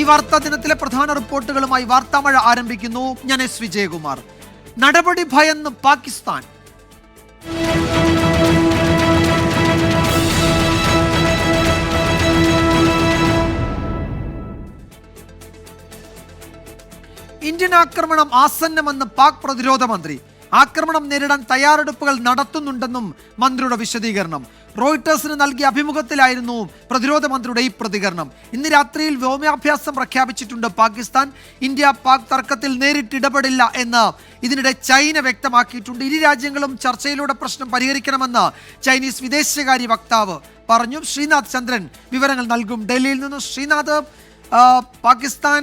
ഈ വാർത്താ ദിനത്തിലെ പ്രധാന റിപ്പോർട്ടുകളുമായി വാർത്താമഴ ആരംഭിക്കുന്നു. ഞാൻ എസ് വിജയകുമാർ. നടപടി ഭയന്ന് പാകിസ്ഥാൻ. ഇന്ത്യൻ ആക്രമണം ആസന്നമെന്ന് പാക് പ്രതിരോധ മന്ത്രി. ആക്രമണം നേരിടാൻ തയ്യാറെടുപ്പുകൾ നടത്തുന്നുണ്ടെന്നും മന്ത്രിയുടെ വിശദീകരണം. റോയിട്ടേഴ്സിന് നൽകിയ അഭിമുഖത്തിലായിരുന്നു പ്രതിരോധ മന്ത്രിയുടെ ഈ പ്രതികരണം. ഇന്ന് രാത്രിയിൽ വ്യോമാഭ്യാസം പ്രഖ്യാപിച്ചിട്ടുണ്ട് പാകിസ്ഥാൻ. ഇന്ത്യ പാക് തർക്കത്തിൽ നേരിട്ട് ഇടപെടില്ല എന്ന് ഇതിനിടെ ചൈന വ്യക്തമാക്കിയിട്ടുണ്ട്. ഇരു രാജ്യങ്ങളും ചർച്ചയിലൂടെ പ്രശ്നം പരിഹരിക്കണമെന്ന് ചൈനീസ് വിദേശകാര്യ വക്താവ് പറഞ്ഞു. ശ്രീനാഥ് ചന്ദ്രൻ വിവരങ്ങൾ നൽകും ഡൽഹിയിൽ നിന്ന്. ശ്രീനാഥ്, പാകിസ്ഥാൻ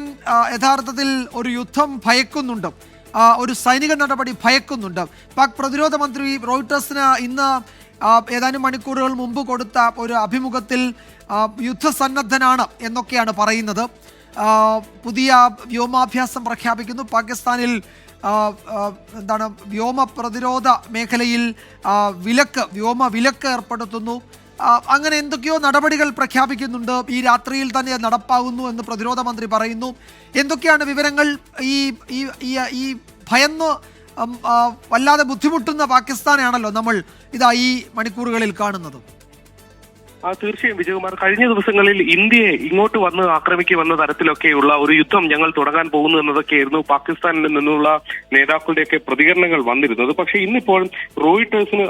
യഥാർത്ഥത്തിൽ ഒരു യുദ്ധം ഭയക്കുന്നുണ്ട്, ഒരു സൈനിക നടപടി ഭയക്കുന്നുണ്ട്. പാക് പ്രതിരോധ മന്ത്രി റോയിട്ടേഴ്സിന് ഇന്ന് ഏതാനും മണിക്കൂറുകൾ മുമ്പ് കൊടുത്ത ഒരു അഭിമുഖത്തിൽ യുദ്ധസന്നദ്ധനാണ് എന്നൊക്കെയാണ് പറയുന്നത്. പുതിയ വ്യോമാഭ്യാസം പ്രഖ്യാപിക്കുന്നു. പാകിസ്ഥാനിൽ വ്യോമ പ്രതിരോധ മേഖലയിൽ വ്യോമ വിലക്ക് ഏർപ്പെടുത്തുന്നു. അങ്ങനെ എന്തൊക്കെയോ നടപടികൾ പ്രഖ്യാപിക്കുന്നുണ്ട്. ഈ രാത്രിയിൽ തന്നെ നടപ്പാകുന്നു എന്ന് പ്രതിരോധ മന്ത്രി പറയുന്നു. എന്തൊക്കെയാണ് വിവരങ്ങൾ? ഈ ഭയന്ന് വല്ലാതെ ബുദ്ധിമുട്ടുന്ന പാകിസ്ഥാനാണല്ലോ നമ്മൾ ഈ മണിക്കൂറുകളിൽ കാണുന്നത്. തീർച്ചയായും വിജയകുമാർ, കഴിഞ്ഞ ദിവസങ്ങളിൽ ഇന്ത്യയെ ഇങ്ങോട്ട് വന്ന് ആക്രമിക്കുമെന്ന തരത്തിലൊക്കെയുള്ള ഒരു യുദ്ധം ഞങ്ങൾ തുടങ്ങാൻ പോകുന്നു എന്നതൊക്കെയായിരുന്നു പാകിസ്ഥാനിൽ നിന്നുള്ള നേതാക്കളുടെയൊക്കെ പ്രതികരണങ്ങൾ വന്നിരുന്നത്. പക്ഷേ ഇന്നിപ്പോൾ റോയിട്ടേഴ്സിന്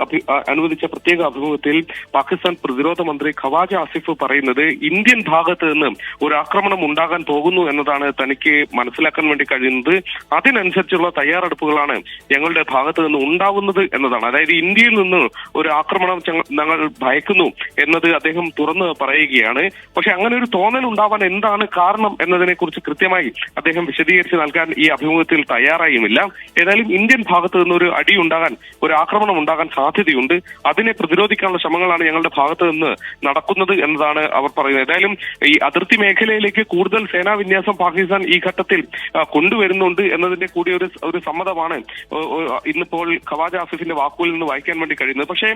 അനുവദിച്ച പ്രത്യേക അഭിമുഖത്തിൽ പാകിസ്ഥാൻ പ്രതിരോധ മന്ത്രി ഖവാജ ആസിഫ് പറയുന്നത് ഇന്ത്യൻ ഭാഗത്ത് നിന്ന് ഒരു ആക്രമണം ഉണ്ടാകാൻ പോകുന്നു എന്നതാണ് തനിക്ക് മനസ്സിലാക്കാൻ വേണ്ടി കഴിയുന്നത്. അതിനനുസരിച്ചുള്ള തയ്യാറെടുപ്പുകളാണ് ഞങ്ങളുടെ ഭാഗത്ത് നിന്ന് ഉണ്ടാവുന്നത് എന്നതാണ്. അതായത് ഇന്ത്യയിൽ നിന്ന് ഒരു ആക്രമണം ഞങ്ങൾ ഭയക്കുന്നു എന്നത് അദ്ദേഹം തുറന്ന് പറയുകയാണ്. പക്ഷെ അങ്ങനെ ഒരു തോന്നൽ ഉണ്ടാവാൻ എന്താണ് കാരണം എന്നതിനെ കുറിച്ച് കൃത്യമായി അദ്ദേഹം വിശദീകരിച്ച് നൽകാൻ ഈ അഭിമുഖത്തിൽ തയ്യാറായുമില്ല. ഏതായാലും ഇന്ത്യൻ ഭാഗത്ത് നിന്ന് ഒരു അടി ഉണ്ടാകാൻ, ഒരു ആക്രമണം ഉണ്ടാകാൻ സാധ്യതയുണ്ട്. അതിനെ പ്രതിരോധിക്കാനുള്ള ശ്രമങ്ങളാണ് ഞങ്ങളുടെ ഭാഗത്ത് നിന്ന് നടക്കുന്നത് എന്നതാണ് അവർ പറയുന്നത്. ഏതായാലും ഈ അതിർത്തി മേഖലയിലേക്ക് കൂടുതൽ സേനാ വിന്യാസം പാകിസ്ഥാൻ ഈ ഘട്ടത്തിൽ കൊണ്ടുവരുന്നുണ്ട് എന്നതിന്റെ കൂടി ഒരു സമ്മതമാണ് ഇന്നിപ്പോൾ ഖവാജ ആസിഫിന്റെ വാക്കുകളിൽ നിന്ന് വായിക്കാൻ വേണ്ടി കഴിയുന്നത്. പക്ഷേ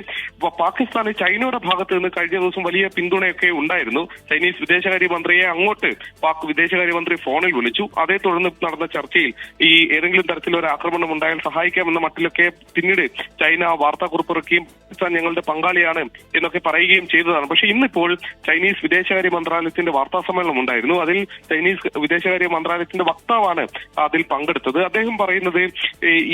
പാകിസ്ഥാന് ചൈനയുടെ ഭാഗത്ത് നിന്ന് കഴിഞ്ഞ ദിവസം വലിയ പിന്തുണയൊക്കെ ഉണ്ടായിരുന്നു. ചൈനീസ് വിദേശകാര്യ മന്ത്രിയെ അങ്ങോട്ട് പാക് വിദേശകാര്യമന്ത്രി ഫോണിൽ വിളിച്ചു. അതേ തുടർന്ന് നടന്ന ചർച്ചയിൽ ഈ ഏതെങ്കിലും തരത്തിലൊരു ആക്രമണം ഉണ്ടായാൽ സഹായിക്കാമെന്ന മട്ടിലൊക്കെ പിന്നീട് ചൈന വാർത്താക്കുറിപ്പിറക്കുകയും പാകിസ്ഥാൻ ഞങ്ങളുടെ പങ്കാളിയാണ് എന്നൊക്കെ പറയുകയും ചെയ്തതാണ്. പക്ഷേ ഇന്നിപ്പോൾ ചൈനീസ് വിദേശകാര്യ മന്ത്രാലയത്തിന്റെ വാർത്താ സമ്മേളനം ഉണ്ടായിരുന്നു. അതിൽ ചൈനീസ് വിദേശകാര്യ മന്ത്രാലയത്തിന്റെ വക്താവാണ് അതിൽ പങ്കെടുത്തത്. അദ്ദേഹം പറയുന്നത്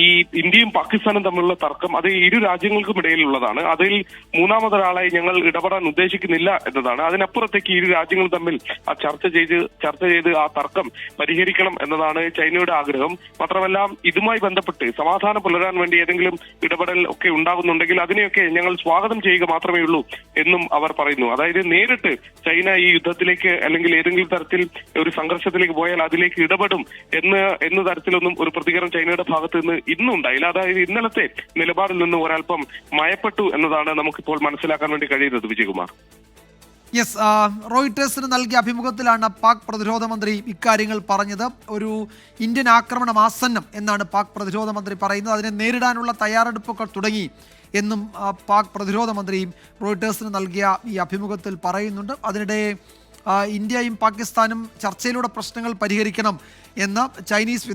ഈ ഇന്ത്യയും പാകിസ്ഥാനും തമ്മിലുള്ള തർക്കം അത് ഇരു രാജ്യങ്ങൾക്കും ഇടയിലുള്ളതാണ്. അതിൽ മൂന്നാമതൊരാളായി ഞങ്ങൾ ഇടപെടാൻ ഉദ്ദേശിക്കുന്നില്ല എന്നതാണ്. അതിനപ്പുറത്തേക്ക് ഇരു രാജ്യങ്ങൾ തമ്മിൽ ചർച്ച ചെയ്ത് ആ തർക്കം പരിഹരിക്കണം എന്നതാണ് ചൈനയുടെ ആഗ്രഹം. മാത്രമല്ല ഇതുമായി ബന്ധപ്പെട്ട് സമാധാനം പുലരാൻ വേണ്ടി ഏതെങ്കിലും ഇടപെടൽ ഒക്കെ ഉണ്ടാകുന്നുണ്ടെങ്കിൽ അതിനെയൊക്കെ ഞങ്ങൾ സ്വാഗതം ചെയ്യുക മാത്രമേ ഉള്ളൂ എന്നും അവർ പറയുന്നു. അതായത് നേരിട്ട് ചൈന ഈ യുദ്ധത്തിലേക്ക് അല്ലെങ്കിൽ ഏതെങ്കിലും തരത്തിൽ ഒരു സംഘർഷത്തിലേക്ക് പോയാൽ അതിലേക്ക് ഇടപെടും എന്ന തരത്തിലൊന്നും ഒരു പ്രതികരണം ചൈനയുടെ ഭാഗത്ത് നിന്ന് ഇന്നുണ്ടായില്ല. അതായത് ഇന്നലത്തെ നിലപാടിൽ നിന്ന് ഒരൽപ്പം മയപ്പെട്ടു എന്നതാണ് നമുക്കിപ്പോൾ മനസ്സിലാക്കാൻ വേണ്ടി കഴിയുന്നത്. വിജയകുമാർ, യെസ്, റോയിട്ടേഴ്സിന് നൽകിയ അഭിമുഖത്തിലാണ് പാക് പ്രതിരോധ മന്ത്രി ഇക്കാര്യങ്ങൾ പറഞ്ഞത്. ഒരു ഇന്ത്യൻ ആക്രമണം ആസന്നം എന്നാണ് പാക് പ്രതിരോധ മന്ത്രി പറയുന്നത്. അതിനെ നേരിടാനുള്ള തയ്യാറെടുപ്പുകൾ തുടങ്ങി എന്നും പാക് പ്രതിരോധ മന്ത്രി റോയിട്ടേഴ്സിന് നൽകിയ ഈ അഭിമുഖത്തിൽ പറയുന്നുണ്ട്. അതിനിടെ ഇന്ത്യയും പാകിസ്ഥാനും ചർച്ചയിലൂടെ പ്രശ്നങ്ങൾ പരിഹരിക്കണം എന്ന് ചൈനീസ്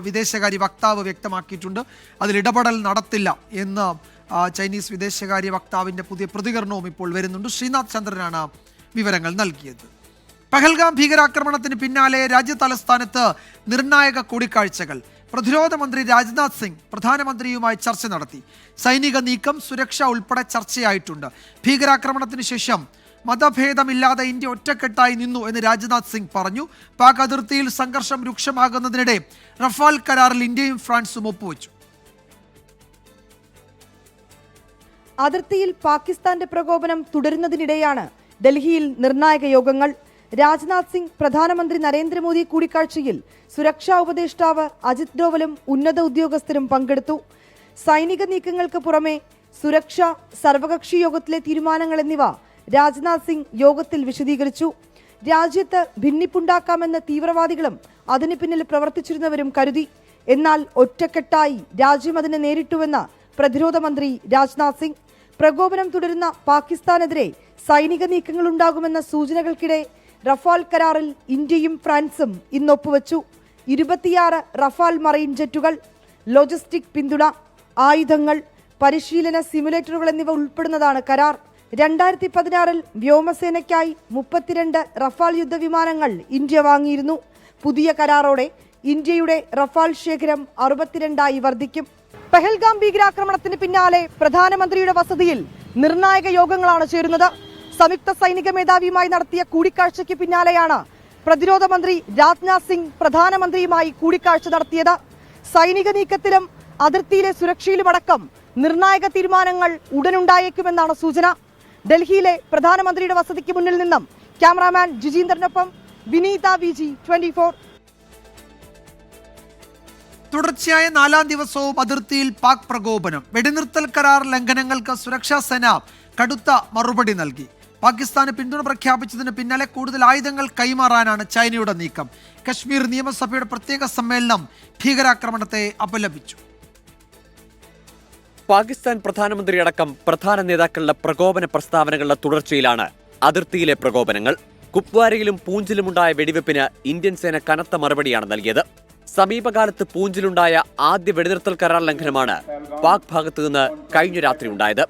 വിദേശകാര്യ വക്താവ് വ്യക്തമാക്കിയിട്ടുണ്ട്. അതിൽ ഇടപെടൽ നടത്തില്ല എന്ന് ചൈനീസ് വിദേശകാര്യ വക്താവിൻ്റെ പുതിയ പ്രതികരണവും ഇപ്പോൾ വരുന്നുണ്ട്. ശ്രീനാഥ് ചന്ദ്രനാണ് വിവരങ്ങൾ നൽകിയത്. പഹൽഗാം ഭീകരാക്രമണത്തിന് പിന്നാലെ രാജ്യതലസ്ഥാനത്ത് നിർണായക കൂടിക്കാഴ്ചകൾ. പ്രതിരോധ മന്ത്രി രാജ്നാഥ് സിംഗ് പ്രധാനമന്ത്രിയുമായി ചർച്ച നടത്തി. സൈനിക നീക്കം, സുരക്ഷ ഉൾപ്പെടെ ചർച്ചയായിട്ടുണ്ട്. ഭീകരാക്രമണത്തിന് ശേഷം മതഭേദമില്ലാതെ ഇന്ത്യ ഒറ്റക്കെട്ടായി നിന്നു എന്ന് രാജ്നാഥ് സിംഗ് പറഞ്ഞു. പാക് അതിർത്തിയിൽ സംഘർഷം രൂക്ഷമാകുന്നതിനിടെ റഫാൽ കരാറിൽ ഇന്ത്യയും ഫ്രാൻസും ഒപ്പുവെച്ചു. അതിർത്തിയിൽ പാകിസ്ഥാന്റെ പ്രകോപനം തുടരുന്നതിനിടെയാണ് ഡൽഹിയിൽ നിർണായക യോഗങ്ങൾ. രാജ്നാഥ് സിംഗ് പ്രധാനമന്ത്രി നരേന്ദ്രമോദി കൂടിക്കാഴ്ചയിൽ സുരക്ഷാ ഉപദേഷ്ടാവ് അജിത് ഡോവലും ഉന്നത ഉദ്യോഗസ്ഥരും പങ്കെടുത്തു. സൈനിക നീക്കങ്ങൾക്ക് പുറമെ സുരക്ഷ, സർവകക്ഷി യോഗത്തിലെ തീരുമാനങ്ങൾ എന്നിവ രാജ്നാഥ് സിംഗ് യോഗത്തിൽ വിശദീകരിച്ചു. രാജ്യത്ത് ഭിന്നിപ്പുണ്ടാക്കാമെന്ന് തീവ്രവാദികളും അതിന് പിന്നിൽ പ്രവർത്തിച്ചിരുന്നവരും കരുതി. എന്നാൽ ഒറ്റക്കെട്ടായി രാജ്യം അതിനെ നേരിട്ടുവെന്ന് പ്രതിരോധ മന്ത്രി രാജ്നാഥ് സിംഗ്. പ്രകോപനം തുടരുന്ന പാകിസ്ഥാനെതിരെ സൈനിക നീക്കങ്ങളുണ്ടാകുമെന്ന സൂചനകൾക്കിടെ റഫാൽ കരാറിൽ ഇന്ത്യയും ഫ്രാൻസും ഇന്ന് ഒപ്പുവച്ചു. 26 റഫാൽ മറൈൻ ജെറ്റുകൾ, ലോജിസ്റ്റിക് പിന്തുണ, ആയുധങ്ങൾ, പരിശീലന സിമുലേറ്ററുകൾ എന്നിവ ഉൾപ്പെടുന്നതാണ് കരാർ. 2016 വ്യോമസേനയ്ക്കായി 32 റഫാൽ യുദ്ധവിമാനങ്ങൾ ഇന്ത്യ വാങ്ങിയിരുന്നു. പുതിയ കരാറോടെ ഇന്ത്യയുടെ റഫാൽ ശേഖരം 62ആയി വർദ്ധിക്കും. പെഹൽഗാം ഭീകരാക്രമണത്തിന് പിന്നാലെ പ്രധാനമന്ത്രിയുടെ വസതിയിൽ നിർണായക യോഗങ്ങളാണ് ചേരുന്നത്. സംയുക്ത സൈനിക മേധാവിയുമായി നടത്തിയ കൂടിക്കാഴ്ചയ്ക്ക് പിന്നാലെയാണ് പ്രതിരോധ മന്ത്രി രാജ്നാഥ് സിംഗ് പ്രധാനമന്ത്രിയുമായി കൂടിക്കാഴ്ച നടത്തിയത്. സൈനിക നീക്കത്തിലും അതിർത്തിയിലെ സുരക്ഷയിലുമടക്കം നിർണായക തീരുമാനങ്ങൾ ഉടനുണ്ടായേക്കുമെന്നാണ് സൂചന. ഡൽഹിയിലെ പ്രധാനമന്ത്രിയുടെ വസതിക്ക് മുന്നിൽ നിന്നും ക്യാമറാമാൻ ജിജീന്ദ്രനൊപ്പം വിനീത വിജി, 24. തുടർച്ചയായ 4ാം ദിവസവും അതിർത്തിയിൽ പാക് പ്രകോപനം. വെടിനിർത്തൽ കരാർ ലംഘനങ്ങൾക്ക് സുരക്ഷാ സേന കടുത്ത മറുപടി നൽകി. പാകിസ്ഥാന് പിന്തുണ പ്രഖ്യാപിച്ചതിന് പിന്നാലെ കൂടുതൽ ആയുധങ്ങൾ കൈമാറാനാണ് ചൈനയുടെ നീക്കം. കശ്മീർ നിയമസഭയുടെ പ്രത്യേക സമ്മേളനം ഭീകരാക്രമണത്തെ അപലപിച്ചു. പാകിസ്ഥാൻ പ്രധാനമന്ത്രിയടക്കം പ്രധാന നേതാക്കളുടെ പ്രകോപന പ്രസ്താവനകളുടെ തുടർച്ചയിലാണ് അതിർത്തിയിലെ പ്രകോപനങ്ങൾ. കുപ്വാരയിലും പൂഞ്ചിലുമുണ്ടായ വെടിവെപ്പിന് ഇന്ത്യൻ സേന കനത്ത മറുപടിയാണ് നൽകിയത്. സമീപകാലത്ത് പൂഞ്ചിലുണ്ടായ ആദ്യ വെടിനിർത്തൽ കരാർ ലംഘനമാണ് പാക് ഭാഗത്തു നിന്ന് കഴിഞ്ഞ രാത്രി ഉണ്ടായത്.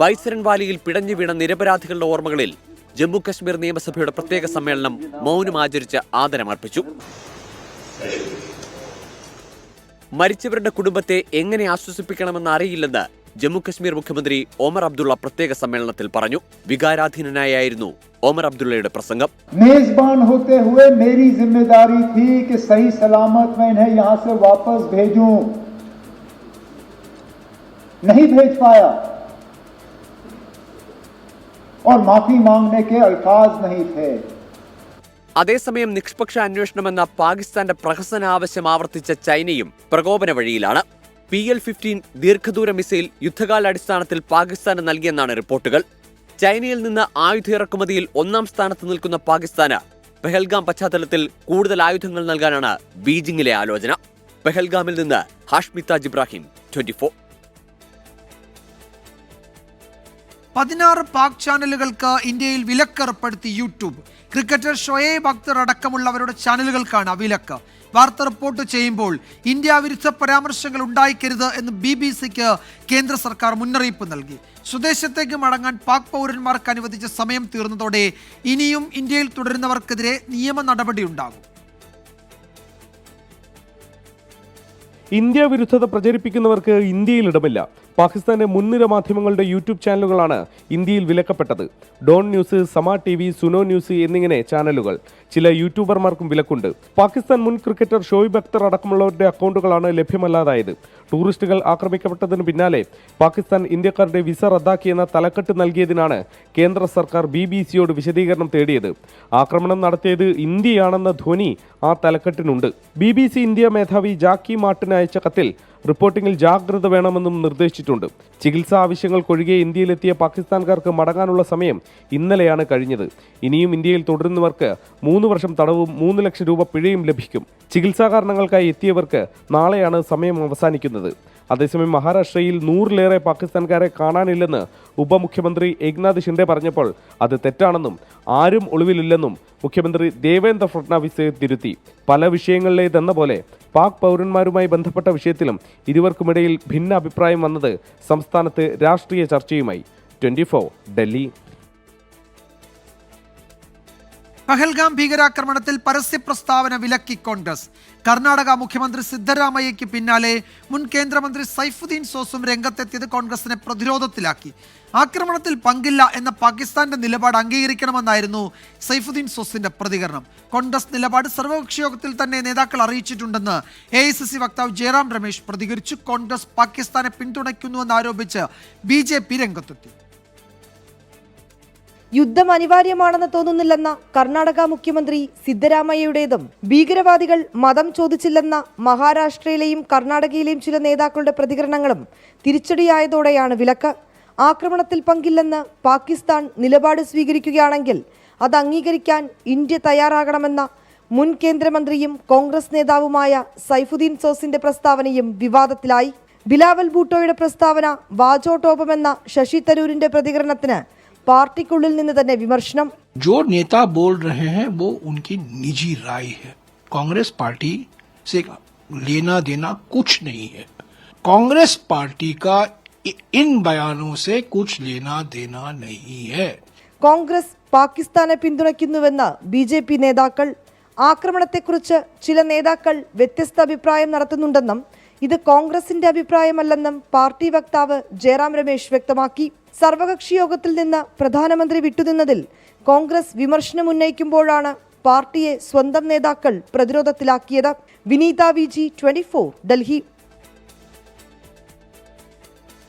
ബൈസരൻ വാലിയിൽ പിടഞ്ഞു വീണ നിരപരാധികളുടെ ഓർമ്മകളിൽ ജമ്മു കശ്മീർ നിയമസഭയുടെ പ്രത്യേക സമ്മേളനം മൗനം ആചരിച്ച് ആദരമർപ്പിച്ചു. മരിച്ചവരുടെ കുടുംബത്തെ എങ്ങനെ ആശ്വസിപ്പിക്കണമെന്ന് അറിയില്ലെന്ന് ജമ്മു കശ്മീർ മുഖ്യമന്ത്രി ഒമർ അബ്ദുള്ള പ്രത്യേക സമ്മേളനത്തിൽ പറഞ്ഞു. വികാരാധീനനായിരുന്നു ഒമർ അബ്ദുള്ളയുടെ പ്രസംഗം. मेजबान होते हुए मेरी जिम्मेदारी थी कि सही सलामत मैं इन्हें यहां से वापस भेजूं, नहीं भेज पाया और माफी मांगने के अल्फाज नहीं थे. അതേസമയം നിഷ്പക്ഷ അന്വേഷണമെന്ന പാകിസ്ഥാന്റെ പ്രഹസന ആവശ്യം ആവർത്തിച്ച ചൈനയും പ്രകോപന വഴിയിലാണ്. PL-15 ദീർഘദൂര മിസൈൽ യുദ്ധകാലാടിസ്ഥാനത്തിൽ പാകിസ്ഥാന് നൽകിയെന്നാണ് റിപ്പോർട്ടുകൾ. ചൈനയിൽ നിന്ന് ആയുധ ഇറക്കുമതിയിൽ 1ാം സ്ഥാനത്ത് നിൽക്കുന്ന പാകിസ്ഥാന് പെഹൽഗാം പശ്ചാത്തലത്തിൽ കൂടുതൽ ആയുധങ്ങൾ നൽകാനാണ് ബീജിംഗിലെ ആലോചന. പെഹൽഗാമിൽ നിന്ന് ഹാഷ്മി താജ് ഇബ്രാഹിം, 24. 16 പാക് ചാനലുകൾക്ക് ഇന്ത്യയിൽ വിലക്കേർപ്പെടുത്തി യൂട്യൂബ്. ക്രിക്കറ്റർ ഷൊയേബ് അക്തർ അടക്കമുള്ളവരുടെ ചാനലുകൾക്കാണ് വിലക്ക്. വാർത്ത റിപ്പോർട്ട് ചെയ്യുമ്പോൾ ഇന്ത്യ വിരുദ്ധ പരാമർശങ്ങൾ ഉണ്ടായിക്കരുത് എന്ന് BBC-ക്ക് കേന്ദ്ര സർക്കാർ മുന്നറിയിപ്പ് നൽകി. സ്വദേശത്തേക്ക് മടങ്ങാൻ പാക് പൗരന്മാർക്ക് അനുവദിച്ച സമയം തീർന്നതോടെ ഇനിയും ഇന്ത്യയിൽ തുടരുന്നവർക്കെതിരെ നിയമ നടപടിയുണ്ടാകും. ഇന്ത്യ വിരുദ്ധത പ്രചരിപ്പിക്കുന്നവർക്ക് ഇന്ത്യയിൽ ഇടമില്ല. പാകിസ്ഥാന്റെ മുൻനിര മാധ്യമങ്ങളുടെ യൂട്യൂബ് ചാനലുകളാണ് ഇന്ത്യയിൽ വിലക്കപ്പെട്ടത്. ഡോൺ ന്യൂസ്, സമ TV, സുനോ ന്യൂസ് എന്നിങ്ങനെ ചാനലുകൾ. ചില യൂട്യൂബർമാർക്കും വിലക്കുണ്ട്. പാകിസ്ഥാൻ മുൻ ക്രിക്കറ്റർ ഷോയിബ് അക്തർ അടക്കമുള്ളവരുടെ അക്കൗണ്ടുകളാണ് ലഭ്യമല്ലാതായത്. ടൂറിസ്റ്റുകൾ ആക്രമിക്കപ്പെട്ടതിന് പിന്നാലെ പാകിസ്ഥാൻ ഇന്ത്യക്കാരുടെ വിസ റദ്ദാക്കിയെന്ന തലക്കെട്ട് നൽകിയതിനാണ് കേന്ദ്ര സർക്കാർ BBC-യോട് വിശദീകരണം തേടിയത്. ആക്രമണം നടത്തിയത് ഇന്ത്യയാണെന്ന ധ്വനി ആ തലക്കെട്ടിനുണ്ട്. BBC ഇന്ത്യ മേധാവി ജാക്കി മാർട്ടിന് അയച്ച കത്തിൽ റിപ്പോർട്ടിംഗിൽ ജാഗ്രത വേണമെന്നും നിർദ്ദേശിച്ചിട്ടുണ്ട്. ചികിത്സാ ആവശ്യങ്ങൾക്കൊഴികെ ഇന്ത്യയിലെത്തിയ പാകിസ്ഥാൻകാർക്ക് മടങ്ങാനുള്ള സമയം ഇന്നലെയാണ് കഴിഞ്ഞത്. ഇനിയും ഇന്ത്യയിൽ തുടരുന്നവർക്ക് 3 വർഷം തടവും 3 ലക്ഷം രൂപ പിഴയും ലഭിക്കും. ചികിത്സാ കാരണങ്ങൾക്കായി എത്തിയവർക്ക് നാളെയാണ് സമയം അവസാനിക്കുന്നത്. അതേസമയം മഹാരാഷ്ട്രയിൽ 100-ലേറെ പാകിസ്ഥാൻകാരെ കാണാനില്ലെന്ന് ഉപമുഖ്യമന്ത്രി ഏക്നാഥ് ഷിൻഡെ പറഞ്ഞപ്പോൾ അത് തെറ്റാണെന്നും ആരും ഒളിവിലില്ലെന്നും മുഖ്യമന്ത്രി ദേവേന്ദ്ര ഫട്നാവിസ് തിരുത്തി. പല വിഷയങ്ങളിലേതെന്ന പോലെ പാക് പൗരന്മാരുമായി ബന്ധപ്പെട്ട വിഷയത്തിലും ഇരുവർക്കുമിടയിൽ ഭിന്ന അഭിപ്രായം വന്നത് സംസ്ഥാനത്ത് രാഷ്ട്രീയ ചർച്ചയുമായി. 24 ഡൽഹി. പഹൽഗാം ഭീകരാക്രമണത്തിൽ പരസ്യ പ്രസ്താവന വിലക്കി കോൺഗ്രസ്. കർണാടക മുഖ്യമന്ത്രി സിദ്ധരാമയ്യയ്ക്ക് പിന്നാലെ മുൻ കേന്ദ്രമന്ത്രി സൈഫുദ്ദീൻ സോസും രംഗത്തെത്തിയത് കോൺഗ്രസിനെ പ്രതിരോധത്തിലാക്കി. ആക്രമണത്തിൽ പങ്കില്ല എന്ന പാകിസ്ഥാന്റെ നിലപാട് അംഗീകരിക്കണമെന്നായിരുന്നു സൈഫുദ്ദീൻ സോസിന്റെ പ്രതികരണം. കോൺഗ്രസ് നിലപാട് സർവകക്ഷി യോഗത്തിൽ തന്നെ നേതാക്കൾ അറിയിച്ചിട്ടുണ്ടെന്ന് AICC വക്താവ് ജയറാം രമേശ് പ്രതികരിച്ചു. കോൺഗ്രസ് പാകിസ്ഥാനെ പിന്തുണയ്ക്കുന്നുവെന്നാരോപിച്ച് BJP രംഗത്തെത്തി. യുദ്ധം അനിവാര്യമാണെന്ന് തോന്നുന്നില്ലെന്ന കർണാടക മുഖ്യമന്ത്രി സിദ്ധരാമയ്യയുടേതും ഭീകരവാദികൾ മതം ചോദിച്ചില്ലെന്ന മഹാരാഷ്ട്രയിലെയും കർണാടകയിലെയും ചില നേതാക്കളുടെ പ്രതികരണങ്ങളും തിരിച്ചടിയായതോടെയാണ് വിലക്ക്. ആക്രമണത്തിൽ പങ്കില്ലെന്ന് പാകിസ്ഥാൻ നിലപാട് സ്വീകരിക്കുകയാണെങ്കിൽ അത് അംഗീകരിക്കാൻ ഇന്ത്യ തയ്യാറാകണമെന്ന മുൻ കേന്ദ്രമന്ത്രിയും കോൺഗ്രസ് നേതാവുമായ സൈഫുദ്ദീൻ സോസിന്റെ പ്രസ്താവനയും വിവാദത്തിലായി. ബിലാവൽ ഭൂട്ടോയുടെ പ്രസ്താവന വാചോടോപമെന്ന ശശി തരൂരിന്റെ പ്രതികരണത്തിന് പാർട്ടിക്കുള്ളിൽ നിന്ന് തന്നെ വിമർശനം. जो नेता बोल रहे हैं वो उनकी निजी राय है। कांग्रेस पार्टी से लेना देना कुछ नहीं है। कांग्रेस पार्टी का इन बयानों से कुछ लेना देना नहीं है। കോൺഗ്രസ് പാകിസ്ഥാനെ പിന്തുണയ്ക്കുന്നുവെന്ന് BJP നേതാക്കൾ. ആക്രമണത്തെക്കുറിച്ച് ചില നേതാക്കൾ വ്യത്യസ്ത അഭിപ്രായം നടത്തുന്നുണ്ടെന്നും ഇത് കോൺഗ്രസിന്റെ അഭിപ്രായമല്ലെന്നും പാർട്ടി വക്താവ് ജയറാം രമേശ് വ്യക്തമാക്കി. സർവകക്ഷി യോഗത്തിൽ നിന്ന് പ്രധാനമന്ത്രി വിട്ടുനിന്നതിൽ കോൺഗ്രസ് വിമർശനം ഉന്നയിക്കുമ്പോഴാണ് പാർട്ടിയെ സ്വന്തം നേതാക്കൾ പ്രതിരോധത്തിലാക്കിയത്. വിനീത VG 24 ഡൽഹി.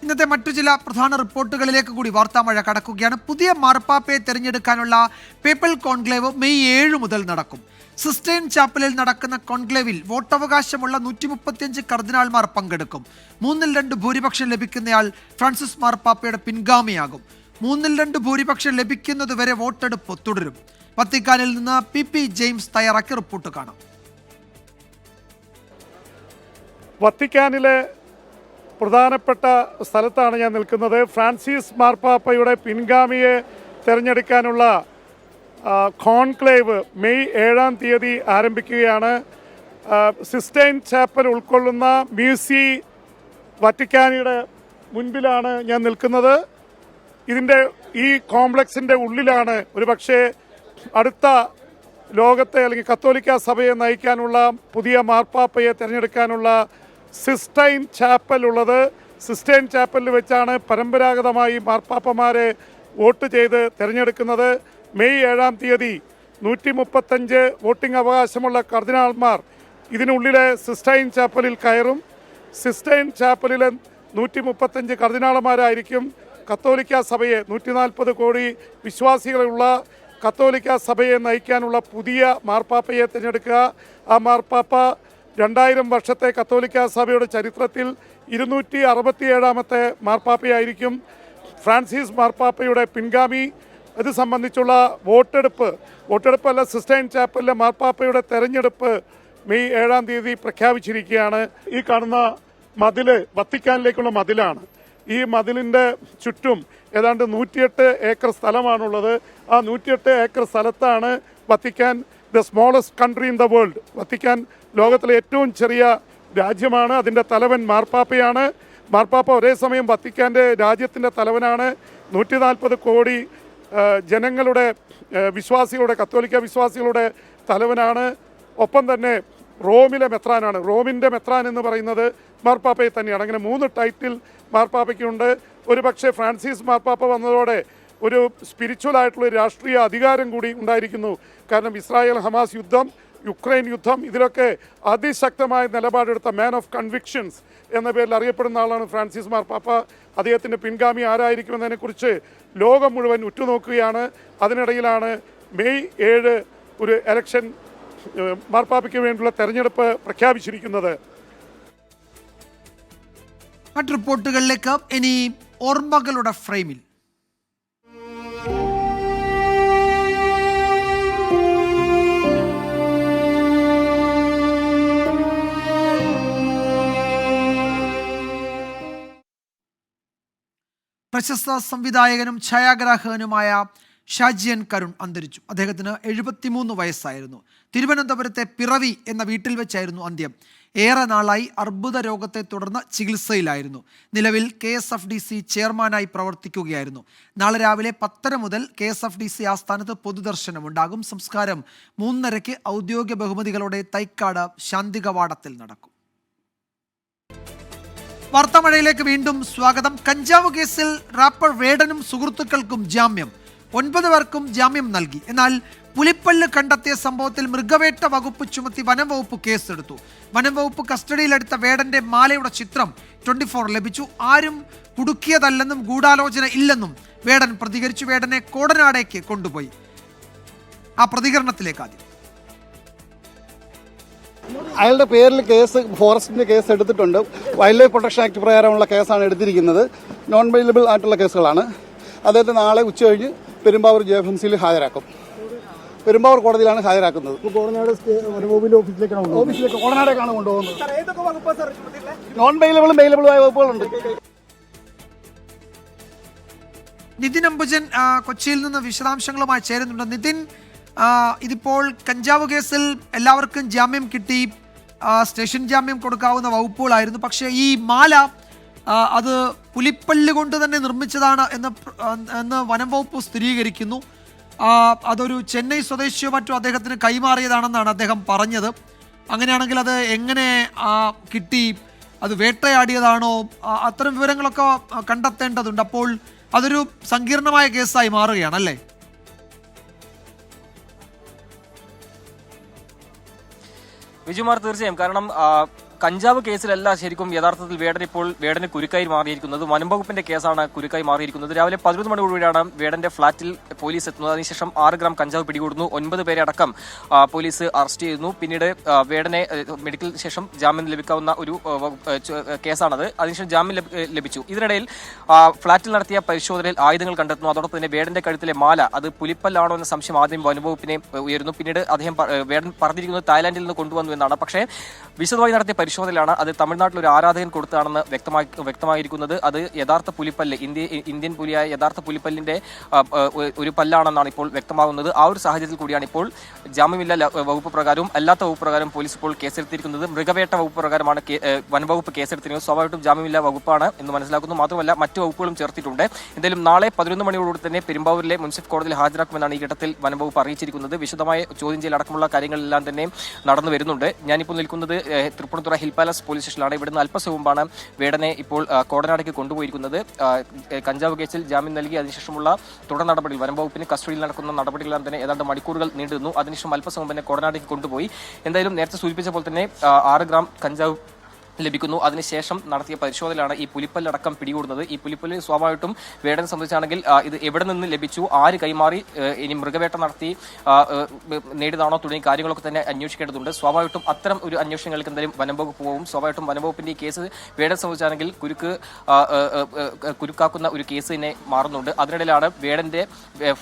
ഇന്നത്തെ മറ്റു ചില പ്രധാന റിപ്പോർട്ടുകളിലേക്ക് കൂടി വാർത്താമഴ കടക്കുകയാണ്. പുതിയ മാർപ്പാപ്പയെ തെരഞ്ഞെടുക്കാനുള്ള പേപ്പൽ കോൺക്ലേവ് മെയ് 7 മുതൽ നടക്കും. സിസ്റ്റൈൻ ചാപ്പലിൽ നടക്കുന്ന കോൺക്ലേവിൽ വോട്ടവകാശമുള്ള 135 കർദിനാൾമാർ പങ്കെടുക്കും. 3/2 ഭൂരിപക്ഷം ലഭിക്കുന്നയാൾ ഫ്രാൻസിസ് മാർപ്പാപ്പയുടെ പിൻഗാമിയാകും. 3/2 ഭൂരിപക്ഷം ലഭിക്കുന്നതുവരെ വോട്ടെടുപ്പ് തുടരും. വത്തിക്കാനിൽ നിന്ന് PP ജെയിംസ് തയ്യാറാക്കിയ റിപ്പോർട്ട് കാണാം. വത്തിക്കാനിലെ പ്രധാനപ്പെട്ട സ്ഥലത്താണ് ഞാൻ നിൽക്കുന്നത്. ഫ്രാൻസിസ് മാർപ്പാപ്പയുടെ പിൻഗാമിയെ തിരഞ്ഞെടുക്കാനുള്ള കോൺക്ലേവ് മെയ് 7 ആരംഭിക്കുകയാണ്. സിസ്റ്റൈൻ ചാപ്പൽ ഉൾക്കൊള്ളുന്ന മ്യൂസി വറ്റിക്കാനിയുടെ മുൻപിലാണ് ഞാൻ നിൽക്കുന്നത്. ഇതിൻ്റെ ഈ കോംപ്ലക്സിൻ്റെ ഉള്ളിലാണ് ഒരുപക്ഷെ അടുത്ത ലോകത്തെ അല്ലെങ്കിൽ കത്തോലിക്ക സഭയെ നയിക്കാനുള്ള പുതിയ മാർപ്പാപ്പയെ തിരഞ്ഞെടുക്കാനുള്ള സിസ്റ്റൈൻ ചാപ്പൽ ഉള്ളത്. സിസ്റ്റൈൻ ചാപ്പലിൽ വെച്ചാണ് പരമ്പരാഗതമായി മാർപ്പാപ്പമാരെ വോട്ട് ചെയ്ത് തിരഞ്ഞെടുക്കുന്നത്. മെയ് 7 135 വോട്ടിംഗ് അവകാശമുള്ള കർദിനാൾമാർ ഇതിനുള്ളിലെ സിസ്റ്റൈൻ ചാപ്പലിൽ കയറും. സിസ്റ്റൈൻ ചാപ്പലിലെ 135 കർദിനാൾമാരായിരിക്കും കത്തോലിക്ക സഭയെ 140 കോടി വിശ്വാസികളുള്ള കത്തോലിക്ക സഭയെ നയിക്കാനുള്ള പുതിയ മാർപ്പാപ്പയെ തിരഞ്ഞെടുക്കുക. ആ മാർപ്പാപ്പ 2000 വർഷത്തെ കത്തോലിക്ക സഭയുടെ ചരിത്രത്തിൽ 267ാമത്തെ മാർപ്പാപ്പയായിരിക്കും. ഫ്രാൻസിസ് മാർപ്പാപ്പയുടെ പിൻഗാമി. ഇത് സംബന്ധിച്ചുള്ള വോട്ടെടുപ്പല്ല, സിസ്റ്റൈൻ ചാപ്പലിലെ മാർപ്പാപ്പയുടെ തെരഞ്ഞെടുപ്പ് മെയ് 7 പ്രഖ്യാപിച്ചിരിക്കുകയാണ്. ഈ കാണുന്ന മതിൽ വത്തിക്കാനിലേക്കുള്ള മതിലാണ്. ഈ മതിലിൻ്റെ ചുറ്റും ഏതാണ്ട് 108 ഏക്കർ സ്ഥലമാണുള്ളത്. ആ 108 ഏക്കർ സ്ഥലത്താണ് Vatican, the smallest country in the world. Vatican ലോകത്തിലെ ഏറ്റവും ചെറിയ രാജ്യമാണ്. അതിൻ്റെ തലവൻ മാർപ്പാപ്പയാണ്. മാർപ്പാപ്പ ഒരേ സമയം വത്തിക്കാൻ്റെ രാജ്യത്തിൻ്റെ തലവനാണ്. 140 കോടി ജനങ്ങളുടെ വിശ്വാസികളുടെ, കത്തോലിക്ക വിശ്വാസികളുടെ തലവനാണ്. ഒപ്പം തന്നെ റോമിലെ മെത്രാനാണ്. റോമിൻ്റെ മെത്രാൻ എന്ന് പറയുന്നത് മാർപ്പാപ്പയെ തന്നെയാണ്. അങ്ങനെ 3 ടൈറ്റിൽ മാർപ്പാപ്പയ്ക്കുണ്ട്. ഒരു പക്ഷേ ഫ്രാൻസിസ് മാർപ്പാപ്പ വന്നതോടെ ഒരു സ്പിരിച്വലായിട്ടുള്ള രാഷ്ട്രീയ അധികാരം കൂടി ഉണ്ടായിരിക്കുന്നു. കാരണം ഇസ്രായേൽ ഹമാസ് യുദ്ധം, യുക്രൈൻ യുദ്ധം, ഇതിലൊക്കെ അതിശക്തമായ നിലപാടെടുത്ത മാൻ ഓഫ് കൺവിക്ഷൻസ് എന്ന പേരിൽ അറിയപ്പെടുന്ന ആളാണ് ഫ്രാൻസിസ് മാർപ്പാപ്പ. അദ്ദേഹത്തിൻ്റെ പിൻഗാമി ആരായിരിക്കുമെന്നതിനെക്കുറിച്ച് ലോകം മുഴുവൻ ഉറ്റുനോക്കുകയാണ്. അതിനിടയിലാണ് മെയ് 7 ഒരു എലക്ഷൻ, മാർപ്പാപ്പയ്ക്ക് വേണ്ടിയുള്ള തെരഞ്ഞെടുപ്പ് പ്രഖ്യാപിച്ചിരിക്കുന്നത്. മറ്റ് റിപ്പോർട്ടുകളിലേക്ക്. ഇനി ഓർമ്മകളുടെ ഫ്രെയിമിൽ പ്രശസ്ത സംവിധായകനും ഛായാഗ്രാഹകനുമായ ഷാജിയൻ കരുൺ അന്തരിച്ചു. അദ്ദേഹത്തിന് 73 വയസ്സായിരുന്നു. തിരുവനന്തപുരത്തെ പിറവി എന്ന വീട്ടിൽ വെച്ചായിരുന്നു അന്ത്യം. ഏറെ നാളായി അർബുദ രോഗത്തെ തുടർന്ന് ചികിത്സയിലായിരുന്നു. നിലവിൽ KSFDC ചെയർമാനായി പ്രവർത്തിക്കുകയായിരുന്നു. നാളെ രാവിലെ 10:30 മുതൽ KSFDC ആസ്ഥാനത്ത് പൊതുദർശനമുണ്ടാകും. സംസ്കാരം 3:30 ഔദ്യോഗിക ബഹുമതികളോടെ തൈക്കാട് ശാന്തികവാടത്തിൽ നടക്കും. വാർത്താമഴയിലേക്ക് വീണ്ടും സ്വാഗതം. കഞ്ചാവ് കേസിൽ റാപ്പർ വേടനും സുഹൃത്തുക്കൾക്കും ജാമ്യം. 9 പേർക്കും ജാമ്യം നൽകി. എന്നാൽ പുലിപ്പല്ല് കണ്ടെത്തിയ സംഭവത്തിൽ മൃഗവേട്ട വകുപ്പ് ചുമത്തി വനം വകുപ്പ് കേസെടുത്തു. വനം വകുപ്പ് കസ്റ്റഡിയിലെടുത്ത വേടന്റെ മാലയുടെ ചിത്രം 24 ലഭിച്ചു. ആരും കുടുക്കിയതല്ലെന്നും ഗൂഢാലോചന ഇല്ലെന്നും വേടൻ പ്രതികരിച്ചു. വേടനെ കോടനാടേക്ക് കൊണ്ടുപോയി. ആ പ്രതികരണത്തിലേക്ക് ആദ്യം. അയാളുടെ പേരിൽ കേസ്, ഫോറസ്റ്റിന്റെ കേസ് എടുത്തിട്ടുണ്ട്. വൈൽഡ് ലൈഫ് പ്രൊട്ടക്ഷൻ ആക്ട് പ്രകാരമുള്ള കേസാണ് എടുത്തിരിക്കുന്നത്. നോൺ ബെയിലബിൾ ആയിട്ടുള്ള കേസുകളാണ്. അദ്ദേഹത്തെ നാളെ ഉച്ചകഴിഞ്ഞ് പെരുമ്പാവൂർ JFMCയിൽ ഹാജരാക്കും. പെരുമ്പാവൂർ കോടതിയിലാണ് ഹാജരാക്കുന്നത്. ഓഫീസിലേക്ക് കോടനാടേക്കാണ് കൊണ്ടുപോകുന്നത്. നോൺ ബെയിലബിളും ബെയിലബിളുമായ വകുപ്പുകളുണ്ട്. നിതിൻ അംബുജൻ കൊച്ചിയിൽ നിന്ന് വിശദാംശങ്ങളുമായി ചേരുന്നുണ്ട്. നിതിൻ, ഇതിപ്പോൾ കഞ്ചാവ് കേസിൽ എല്ലാവർക്കും ജാമ്യം കിട്ടി, സ്റ്റേഷൻ ജാമ്യം കൊടുക്കാവുന്ന വകുപ്പുകളായിരുന്നു. പക്ഷേ ഈ മാല അത് പുലിപ്പല്ല് കൊണ്ട് തന്നെ നിർമ്മിച്ചതാണ് എന്ന് വനം വകുപ്പ് സ്ഥിരീകരിക്കുന്നു. അതൊരു ചെന്നൈ സ്വദേശിയോ മറ്റോ അദ്ദേഹത്തിന് കൈമാറിയതാണെന്നാണ് അദ്ദേഹം പറഞ്ഞത്. അങ്ങനെയാണെങ്കിൽ അത് എങ്ങനെ കിട്ടി, അത് വേട്ടയാടിയതാണോ, അത്തരം വിവരങ്ങളൊക്കെ കണ്ടെത്തേണ്ടതുണ്ട്. അപ്പോൾ അതൊരു സങ്കീർണമായ കേസായി മാറുകയാണല്ലേ? വിജയകുമാർ, തീർച്ചയായും. കാരണം കഞ്ചാവ് കേസിലല്ല ശരിക്കും യഥാർത്ഥത്തിൽ വേടന് കുരുക്കായി മാറിയിരിക്കുന്നത്. വനം വകുപ്പിന്റെ കേസാണ് കുരുക്കായി മാറിയിരിക്കുന്നത്. രാവിലെ 11 മണിയോടുകൂടിയാണ് വേടന്റെ ഫ്ളാറ്റിൽ പോലീസ് എത്തുന്നത്. അതിനുശേഷം 6 ഗ്രാം കഞ്ചാവ് പിടികൂടുന്നു. 9 പേരെ അടക്കം പോലീസ് അറസ്റ്റ് ചെയ്യുന്നു. പിന്നീട് വേടനെ മെഡിക്കൽ ശേഷം ജാമ്യം ലഭിക്കാവുന്ന ഒരു കേസാണത്. അതിനുശേഷം ജാമ്യം ലഭിച്ചു. ഇതിനിടയിൽ ഫ്ളാറ്റിൽ നടത്തിയ പരിശോധനയിൽ ആയുധങ്ങൾ കണ്ടെത്തുന്നു. അതോടൊപ്പം തന്നെ വേടന്റെ കഴുത്തിലെ മാല അത് പുലിപ്പല്ലാണോ എന്ന സംശയം ആദ്യം വനംവകുപ്പിനെ ഉയരുന്നു. പിന്നീട് വേടൻ പറഞ്ഞിരിക്കുന്നത് തായ്ലാന്റിൽ നിന്ന് കൊണ്ടുവന്നു എന്നാണ്. പക്ഷേ വിശദമായി നടത്തിയ പരിശോധനയിലാണ് അത് തമിഴ്നാട്ടിൽ ഒരു ആരാധകൻ കൊടുത്താണെന്ന് വ്യക്തമായിരിക്കുന്നത്. അത് യഥാർത്ഥ പുലിപ്പല്ല്, ഇന്ത്യൻ പുലിയായ യഥാർത്ഥ പുലിപ്പല്ലിന്റെ ഒരു പല്ലാണെന്നാണ് ഇപ്പോൾ വ്യക്തമാകുന്നത്. ആ ഒരു സാഹചര്യത്തിൽ കൂടിയാണ് ഇപ്പോൾ ജാമ്യമില്ല വകുപ്പ് പ്രകാരവും അല്ലാത്ത വകുപ്പ് പ്രകാരം പോലീസ് ഇപ്പോൾ കേസെടുത്തിരിക്കുന്നത്. മൃഗവേട്ട വകുപ്പ് പ്രകാരമാണ് വനംവകുപ്പ് കേസെടുത്തിരിക്കുന്നത്. സ്വാഭാവികമായിട്ടും ജാമ്യമില്ല വകുപ്പാണ് എന്ന് മനസ്സിലാക്കുന്നു. മാത്രമല്ല മറ്റു വകുപ്പുകളും ചേർത്തിട്ടുണ്ട്. എന്തായാലും നാളെ 11 മണിയോടുകൂടി തന്നെ പെരുമ്പാവൂരിലെ മുൻസിഫ് കോടതിയിൽ ഹാജരാക്കുമെന്നാണ് ഈ ഘട്ടത്തിൽ വനംവകുപ്പ് അറിയിച്ചിരിക്കുന്നത്. വിശദമായ ചോദ്യം ചെയ്യൽ അടക്കമുള്ള കാര്യങ്ങളെല്ലാം തന്നെ നടന്നു വരുന്നുണ്ട്. ഞാനിപ്പോൾ നിൽക്കുന്നത് തൃപ്പൂണിത്തുറ ഹിൽ പാലസ് പോലീസ് സ്റ്റേഷനിലാണ്. ഇവിടുന്ന് അല്പസം മുമ്പാണ് വേടനെ ഇപ്പോൾ കോടനാടേക്ക് കൊണ്ടുപോയിരിക്കുന്നത്. കഞ്ചാവ് കേസിൽ ജാമ്യം നൽകി അതിനുശേഷമുള്ള തുടർ നടപടികൾ, വനംവകുപ്പിന് കസ്റ്റഡിയിൽ നടക്കുന്ന നടപടികളെല്ലാം തന്നെ ഏതാണ്ട് മണിക്കൂറുകൾ നീണ്ടുന്നു. അതിനുശേഷം അല്പസം മുമ്പ് തന്നെ കോടനാടേക്ക് കൊണ്ടുപോയി. എന്തായാലും നേരത്തെ സൂചിപ്പിച്ച പോലെ തന്നെ 6 ഗ്രാം കഞ്ചാവ് ലഭിക്കുന്നു. അതിനുശേഷം നടത്തിയ പരിശോധനയിലാണ് ഈ പുലിപ്പല്ലടക്കം പിടികൂടുന്നത്. ഈ പുലിപ്പല്ല് സ്വാഭാവികമായിട്ടും വേടനെ സംബന്ധിച്ചാണെങ്കിൽ ഇത് എവിടെ നിന്ന് ലഭിച്ചു, ആര് കൈമാറി, ഇനി മൃഗവേട്ട നടത്തി നേടിയതാണോ തുടങ്ങിയ കാര്യങ്ങളൊക്കെ തന്നെ അന്വേഷിക്കേണ്ടതുണ്ട്. സ്വാഭാവികമായിട്ടും അത്തരം ഒരു അന്വേഷണങ്ങൾക്ക് എന്തായാലും വനംവകുപ്പ് പോകും. സ്വാഭാവികമായിട്ടും വനംവകുപ്പിന്റെ ഈ കേസ് വേടനെ സംബന്ധിച്ചാണെങ്കിൽ കുരുക്കാക്കുന്ന ഒരു കേസ് തന്നെ മാറുന്നുണ്ട്. അതിനിടയിലാണ് വേടന്റെ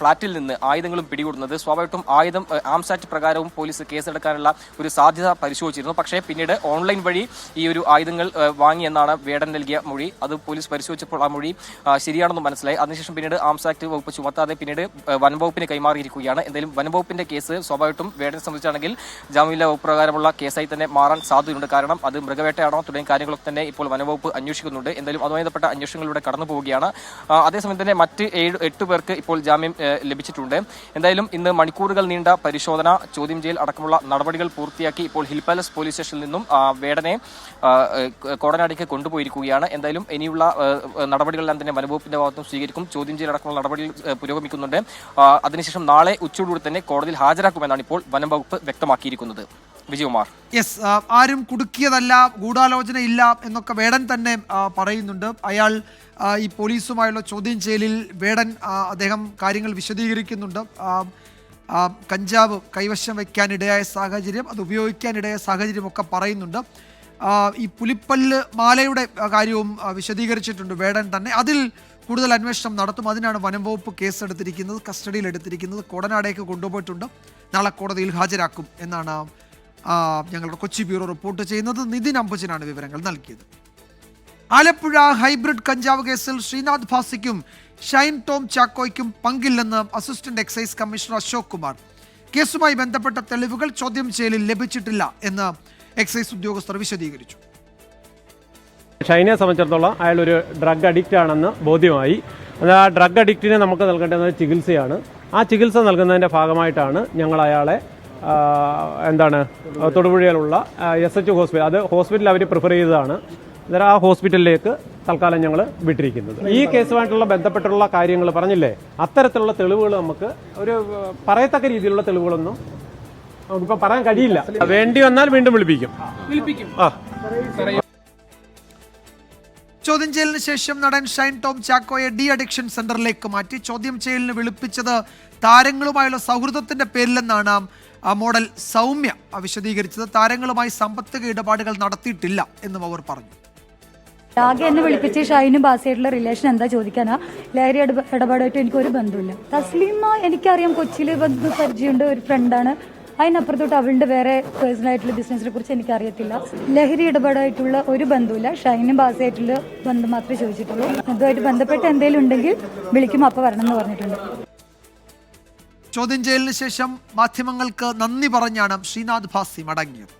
ഫ്ളാറ്റിൽ നിന്ന് ആയുധങ്ങളും പിടികൂടുന്നത്. സ്വാഭാവികമായിട്ടും ആയുധം ആംസ് ആക്ട് പ്രകാരവും പോലീസ് കേസെടുക്കാനുള്ള ഒരു സാധ്യത പരിശോധിച്ചിരുന്നു. പക്ഷേ പിന്നീട് ഓൺലൈൻ വഴി ഈ ഒരു ആയുധങ്ങൾ വാങ്ങിയെന്നാണ് വേടൻ നൽകിയ മൊഴി. അത് പോലീസ് പരിശോധിച്ചപ്പോൾ ആ മൊഴി ശരിയാണെന്ന് മനസ്സിലായി. അതിനുശേഷം പിന്നീട് ആംസ് ആക്ട് വകുപ്പ് ചുമത്താതെ പിന്നീട് വനംവകുപ്പിന് കൈമാറിയിരിക്കുകയാണ്. എന്തായാലും വനംവകുപ്പിന്റെ കേസ് സ്വാഭാവികമായിട്ടും വേടനെ സംബന്ധിച്ചാണെങ്കിൽ ജാമ്യമില്ലാ വകുപ്പ് പ്രകാരമുള്ള കേസായി തന്നെ മാറാൻ സാധ്യതയുണ്ട്. കാരണം അത് മൃഗവേട്ടയാണോ തുടങ്ങിയ കാര്യങ്ങളൊക്കെ തന്നെ ഇപ്പോൾ വനംവകുപ്പ് അന്വേഷിക്കുന്നുണ്ട്. എന്തായാലും അതുമായി ബന്ധപ്പെട്ട അന്വേഷണങ്ങളിലൂടെ കടന്നു പോവുകയാണ്. അതേസമയം തന്നെ മറ്റ് 8 പേർക്ക് ഇപ്പോൾ ജാമ്യം ലഭിച്ചിട്ടുണ്ട്. എന്തായാലും ഇന്ന് മണിക്കൂറുകൾ നീണ്ട പരിശോധന, ചോദ്യം ചെയ്യൽ അടക്കമുള്ള നടപടികൾ പൂർത്തിയാക്കി ഇപ്പോൾ ഹിൽ പാലസ് പോലീസ് സ്റ്റേഷനിൽ നിന്നും വേടനെ കോടനാടേക്ക് കൊണ്ടുപോയിരിക്കുകയാണ്. എന്തായാലും ഇനിയുള്ള നടപടികളെല്ലാം തന്നെ വനംവകുപ്പിന്റെ ഭാഗത്തും സ്വീകരിക്കും. ചോദ്യം ചെയ്യലടക്കമുള്ള നടപടികൾ പുരോഗമിക്കുന്നുണ്ട്. അതിനുശേഷം നാളെ ഉച്ചയോടുകൂടി തന്നെ കോടതിയിൽ ഹാജരാക്കുമെന്നാണ് ഇപ്പോൾ വനംവകുപ്പ് വ്യക്തമാക്കിയിരിക്കുന്നത്. വിജയകുമാർ. യെസ്, ആരും കുടുക്കിയതല്ല, ഗൂഢാലോചന ഇല്ല എന്നൊക്കെ വേടൻ തന്നെ പറയുന്നുണ്ട്. അയാൾ ഈ പോലീസുമായുള്ള ചോദ്യം ചെയ്യലിൽ വേടൻ അദ്ദേഹം കാര്യങ്ങൾ വിശദീകരിക്കുന്നുണ്ട്. കഞ്ചാവ് കൈവശം വയ്ക്കാനിടയായ സാഹചര്യം, അത് ഉപയോഗിക്കാനിടയായ സാഹചര്യമൊക്കെ പറയുന്നുണ്ട്. ഈ പുലിപ്പല്ല് മാലയുടെ കാര്യവും വിശദീകരിച്ചിട്ടുണ്ട് വേടൻ തന്നെ. അതിൽ കൂടുതൽ അന്വേഷണം നടത്തും. അതിനാണ് വനംവകുപ്പ് കേസെടുത്തിരിക്കുന്നത്, കസ്റ്റഡിയിൽ എടുത്തിരിക്കുന്നത്. കോടനാടേക്ക് കൊണ്ടുപോയിട്ടുണ്ട്. നാളെ കോടതിയിൽ ഹാജരാക്കും എന്നാണ് ഞങ്ങളുടെ കൊച്ചി ബ്യൂറോ റിപ്പോർട്ട് ചെയ്യുന്നത്. നിതിൻ അംബുജനാണ് വിവരങ്ങൾ നൽകിയത്. ആലപ്പുഴ ഹൈബ്രിഡ് കഞ്ചാവ് കേസിൽ ശ്രീനാഥ് ഭാസിക്കും ഷൈൻ ടോം ചാക്കോയ്ക്കും പങ്കില്ലെന്ന് assistant excise commissioner Ashok Kumar. കേസുമായി ബന്ധപ്പെട്ട തെളിവുകൾ ചോദ്യം ചെയ്യലിൽ ലഭിച്ചിട്ടില്ല എന്ന് എക്സൈസ് ഉദ്യോഗസ്ഥർ വിശദീകരിച്ചു. ഷൈനെ സംബന്ധിച്ചിടത്തോളം അയാൾ ഒരു ഡ്രഗ് അഡിക്റ്റ് ആണെന്ന് ബോധ്യമായി. ആ ഡ്രഗ് അഡിക്റ്റിനെ നമുക്ക് നൽകേണ്ടത് ചികിത്സയാണ്. ആ ചികിത്സ നൽകുന്നതിൻ്റെ ഭാഗമായിട്ടാണ് ഞങ്ങൾ അയാളെ തൊടുപുഴയിലുള്ള SH ഹോസ്പിറ്റൽ, അത് ഹോസ്പിറ്റൽ അവർ പ്രിഫർ ചെയ്തതാണ്. അന്നേരം ആ ഹോസ്പിറ്റലിലേക്ക് തൽക്കാലം ഞങ്ങൾ വിട്ടിരിക്കുന്നത്. ഈ കേസുമായിട്ടുള്ള ബന്ധപ്പെട്ടുള്ള കാര്യങ്ങൾ പറഞ്ഞില്ലേ, അത്തരത്തിലുള്ള തെളിവുകൾ നമുക്ക് ഒരു പറയത്തക്ക രീതിയിലുള്ള തെളിവുകളൊന്നും നമുക്കിപ്പോൾ പറയാൻ കഴിയില്ല. വേണ്ടി വന്നാൽ വീണ്ടും വിളിപ്പിക്കും. ചോദ്യം ചെയ്യലിന് ശേഷം നടൻ ഷൈൻ ടോം ചാക്കോയെ ഡി അഡിക്ഷൻ സെന്ററിലേക്ക് മാറ്റി. ചോദ്യം ചെയ്യലിന് വിളിപ്പിച്ചത് താരങ്ങളുമായുള്ള സൗഹൃദത്തിന്റെ പേരിലെന്നാണ് മോഡൽ സൗമ്യ വിശദീകരിച്ചത്. താരങ്ങളുമായി സാമ്പത്തിക ഇടപാടുകൾ നടത്തിയിട്ടില്ല എന്നും അവർ പറഞ്ഞു. ആകെ എന്നെ വിളിപ്പിച്ച് ഷൈനും ബാസിയായിട്ടുള്ള റിലേഷൻ എന്താ ചോദിക്കാനാ? ലഹരി ഇടപാടായിട്ട് എനിക്കൊരു ബന്ധമില്ല. തസ്ലീമ എനിക്കറിയാം, കൊച്ചിയിൽ പരിചയമുണ്ട്, ഒരു ഫ്രണ്ടാണ്. അതിനപ്പുറത്തോട്ട് അവളുടെ വേറെ പേഴ്സണൽ ആയിട്ടുള്ള ബിസിനസിനെ കുറിച്ച് എനിക്കറിയത്തില്ല. ലഹരി ഇടപാടായിട്ടുള്ള ഒരു ബന്ധമില്ല. ഷൈനും ബാസയായിട്ടുള്ള ബന്ധം മാത്രമേ ചോദിച്ചിട്ടുള്ളൂ. അതുമായിട്ട് ബന്ധപ്പെട്ട എന്തെങ്കിലും ഉണ്ടെങ്കിൽ വിളിക്കും, അപ്പോൾ വരണം എന്ന് പറഞ്ഞിട്ടുണ്ട്. ചോദ്യം ചെയ്യലിന് ശേഷം മാധ്യമങ്ങൾക്ക് നന്ദി പറഞ്ഞാണ് ശ്രീനാഥ് ഭാസി മടങ്ങിയത്.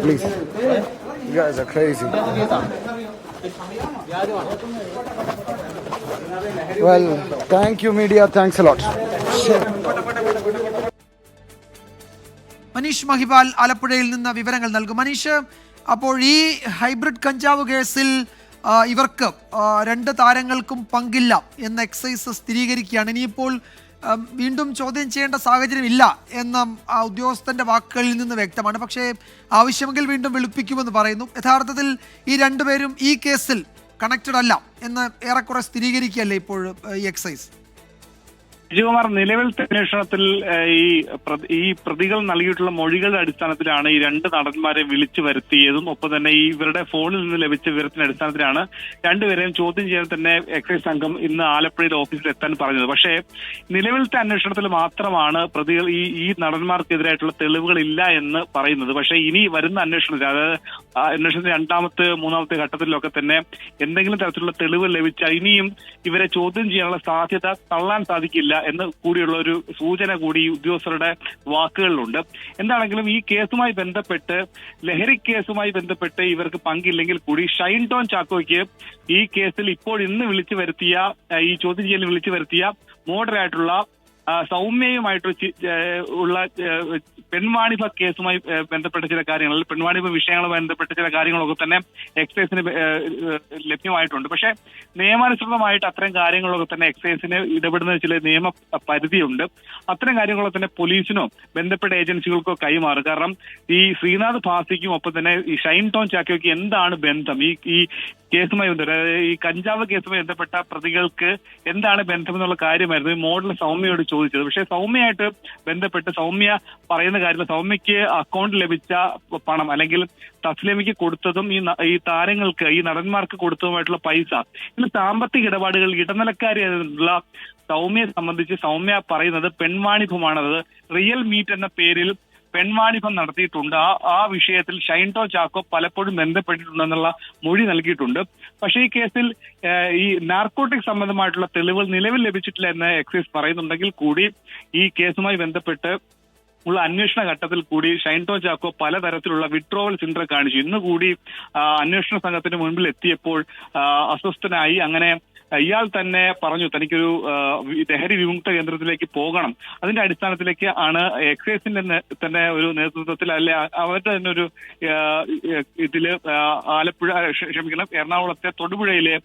Please. You guys are crazy. Well, thank you media. Thanks a lot. Manish Mahipal ആലപ്പുഴയിൽ നിന്ന് വിവരങ്ങൾ നൽകും. മനീഷ്, അപ്പോൾ ഈ ഹൈബ്രിഡ് കഞ്ചാവ് കേസിൽ ഇവർക്ക് 2 താരങ്ങൾക്കും പങ്കില്ല എന്ന് എക്സൈസ് സ്ഥിരീകരിക്കുകയാണ്. ഇനിയിപ്പോൾ വീണ്ടും ചോദ്യം ചെയ്യേണ്ട സാഹചര്യമില്ല എന്ന ഉദ്യോഗസ്ഥന്റെ വാക്കുകളിൽ നിന്ന് വ്യക്തമാണ്. പക്ഷേ ആവശ്യമെങ്കിൽ വീണ്ടും വിളിപ്പിക്കുമെന്ന് പറയുന്നു. യഥാർത്ഥത്തിൽ ഈ 2 പേരും ഈ കേസിൽ കണക്റ്റഡ് അല്ല എന്ന് ഏറെക്കുറെ സ്ഥിരീകരിക്കുകയല്ലേ ഇപ്പോൾ ഈ എക്സൈസ്? വിജയകുമാർ, നിലവിലത്തെ അന്വേഷണത്തിൽ ഈ പ്രതികൾ നൽകിയിട്ടുള്ള മൊഴികളുടെ അടിസ്ഥാനത്തിലാണ് ഈ 2 നടന്മാരെ വിളിച്ചു വരുത്തിയതും ഒപ്പം തന്നെ ഇവരുടെ ഫോണിൽ നിന്ന് ലഭിച്ച വിവരത്തിന്റെ അടിസ്ഥാനത്തിലാണ് 2 പേരെയും ചോദ്യം ചെയ്യാൻ തന്നെ എക്സൈസ് സംഘം ഇന്ന് ആലപ്പുഴയുടെ ഓഫീസിൽ എത്താൻ പറഞ്ഞത്. പക്ഷേ നിലവിലത്തെ അന്വേഷണത്തിൽ മാത്രമാണ് പ്രതികൾ ഈ നടന്മാർക്കെതിരായിട്ടുള്ള തെളിവുകൾ ഇല്ല എന്ന് പറയുന്നത്. പക്ഷേ ഇനി വരുന്ന അന്വേഷണത്തിൽ, അതായത് അന്വേഷണത്തിന്റെ 2ാമത്തെ 3ാമത്തെ ഘട്ടത്തിലൊക്കെ തന്നെ എന്തെങ്കിലും തരത്തിലുള്ള തെളിവ് ലഭിച്ചാൽ ഇനിയും ഇവരെ ചോദ്യം ചെയ്യാനുള്ള സാധ്യത തള്ളാൻ സാധിക്കില്ല എന്ന് കൂടിയുള്ള ഒരു സൂചന കൂടി ഉദ്യോഗസ്ഥരുടെ വാക്കുകളിലുണ്ട്. എന്താണെങ്കിലും ഈ കേസുമായി ബന്ധപ്പെട്ട്, ലഹരി കേസുമായി ബന്ധപ്പെട്ട് ഇവർക്ക് പങ്കില്ലെങ്കിൽ കൂടി ഷൈൻ ടോം ചാക്കോയ്ക്ക് ഈ കേസിൽ ഇന്ന് വിളിച്ചു വരുത്തിയ, ഈ ചോദ്യം ചെയ്യലിൽ വിളിച്ചു വരുത്തിയ മോഡറായിട്ടുള്ള സൗമ്യയുമായിട്ട് ഉള്ള പെൺവാണിഭ കേസുമായി ബന്ധപ്പെട്ട ചില കാര്യങ്ങൾ, പെൺവാണിഭ വിഷയങ്ങളുമായി ബന്ധപ്പെട്ട ചില കാര്യങ്ങളൊക്കെ തന്നെ എക്സൈസിന് ലഭ്യമായിട്ടുണ്ട്. പക്ഷേ നിയമാനുസൃതമായിട്ട് അത്തരം കാര്യങ്ങളൊക്കെ തന്നെ എക്സൈസിന് ഇടപെടുന്ന ചില നിയമ പരിധിയുണ്ട്. അത്തരം കാര്യങ്ങളൊക്കെ തന്നെ പോലീസിനോ ബന്ധപ്പെട്ട ഏജൻസികൾക്കോ കൈമാറും. കാരണം ഈ ശ്രീനാഥ് ഭാസിക്കും ഒപ്പം തന്നെ ഈ ഷൈൻ ടോം ചാക്കോയ്ക്ക് എന്താണ് ബന്ധം, ഈ കേസുമായി ബന്ധപ്പെട്ട, ഈ കഞ്ചാവ് കേസുമായി ബന്ധപ്പെട്ട പ്രതികൾക്ക് എന്താണ് ബന്ധം എന്നുള്ള കാര്യമായിരുന്നു ഈ മോഡൽ സൗമ്യയോട് ചോദിച്ചത്. പക്ഷേ സൗമ്യയായിട്ട് ബന്ധപ്പെട്ട് സൗമ്യ പറയുന്ന കാര്യത്തിൽ സൗമ്യയ്ക്ക് അക്കൗണ്ടിൽ ലഭിച്ച പണം അല്ലെങ്കിൽ തസ്ലീമയ്ക്ക് കൊടുത്തതും ഈ താരങ്ങൾക്ക്, ഈ നടന്മാർക്ക് കൊടുത്തതുമായിട്ടുള്ള പൈസ, ഇതിൽ സാമ്പത്തിക ഇടപാടുകൾ ഇടനിലക്കാരിയായിട്ടുള്ള സൗമ്യയെ സംബന്ധിച്ച് സൗമ്യ പറയുന്നത് പെൺവാണിഭമാണത്. റിയൽ മീറ്റ് എന്ന പേരിൽ പെൺവാണിഭം നടത്തിയിട്ടുണ്ട്. ആ വിഷയത്തിൽ ഷൈൻ ടോം ചാക്കോ പലപ്പോഴും ബന്ധപ്പെട്ടിട്ടുണ്ടെന്നുള്ള മൊഴി നൽകിയിട്ടുണ്ട്. പക്ഷേ ഈ കേസിൽ ഈ നാർക്കോട്ടിക് സംബന്ധമായിട്ടുള്ള തെളിവുകൾ നിലവിൽ ലഭിച്ചിട്ടില്ല എന്ന് എക്സൈസ് പറയുന്നുണ്ടെങ്കിൽ കൂടി ഈ കേസുമായി ബന്ധപ്പെട്ട് ഉള്ള അന്വേഷണ ഘട്ടത്തിൽ കൂടി ഷൈൻ ടോം ചാക്കോ പലതരത്തിലുള്ള വിഡ്രോവൽ സിൻഡ്രം കാണിച്ചു. ഇന്ന് കൂടി അന്വേഷണ സംഘത്തിന് മുൻപിൽ എത്തിയപ്പോൾ അസ്വസ്ഥനായി. അങ്ങനെ ഇയാൾ തന്നെ പറഞ്ഞു തനിക്കൊരു ലഹരി വിമുക്ത കേന്ദ്രത്തിലേക്ക് പോകണം. അതിന്റെ അടിസ്ഥാനത്തിലേക്ക് ആണ് എക്സൈസിന്റെ തന്നെ ഒരു നേതൃത്വത്തിൽ, അല്ലെ അവരുടെ തന്നെ ഒരു ഇതില് ആലപ്പുഴ, എറണാകുളത്തെ തൊടുപുഴയിലെ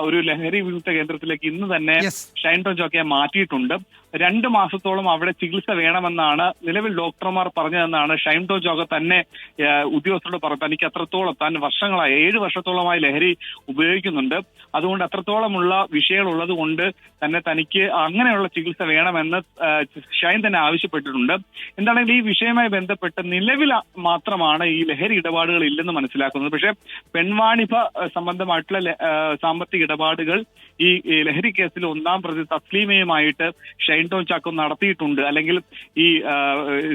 ഒരു ലഹരി വിമുക്ത കേന്ദ്രത്തിലേക്ക് ഇന്ന് തന്നെ ഷൈൻ ടോം ചാക്കോയെ മാറ്റിയിട്ടുണ്ട്. 2 മാസത്തോളം അവിടെ ചികിത്സ വേണമെന്നാണ് നിലവിൽ ഡോക്ടർമാർ പറഞ്ഞതെന്നാണ് ഷൈൻ ടോം ചാക്കോ തന്നെ ഉദ്യോഗസ്ഥരോട് പറഞ്ഞു. തനിക്ക് അത്രത്തോളം, താൻ വർഷങ്ങളായി 7 വർഷത്തോളമായി ലഹരി ഉപയോഗിക്കുന്നുണ്ട്, അതുകൊണ്ട് അത്രത്തോളമുള്ള വിഷയങ്ങളുള്ളത് കൊണ്ട് തന്നെ തനിക്ക് അങ്ങനെയുള്ള ചികിത്സ വേണമെന്ന് ഷൈൻ തന്നെ ആവശ്യപ്പെട്ടിട്ടുണ്ട്. എന്താണെങ്കിലും ഈ വിഷയവുമായി ബന്ധപ്പെട്ട് നിലവിൽ മാത്രമാണ് ഈ ലഹരി ഇടപാടുകൾ ഇല്ലെന്ന് മനസ്സിലാക്കുന്നത്. പക്ഷേ പെൺവാണിഭ സംബന്ധമായിട്ടുള്ള സാമ്പത്തിക ഇടപാടുകൾ ഈ ലഹരി കേസിൽ 1ാം പ്രതി തസ്ലീമയുമായിട്ട് ഷൈൻ ടോം ചാക്കോ നടത്തിയിട്ടുണ്ട്, അല്ലെങ്കിൽ ഈ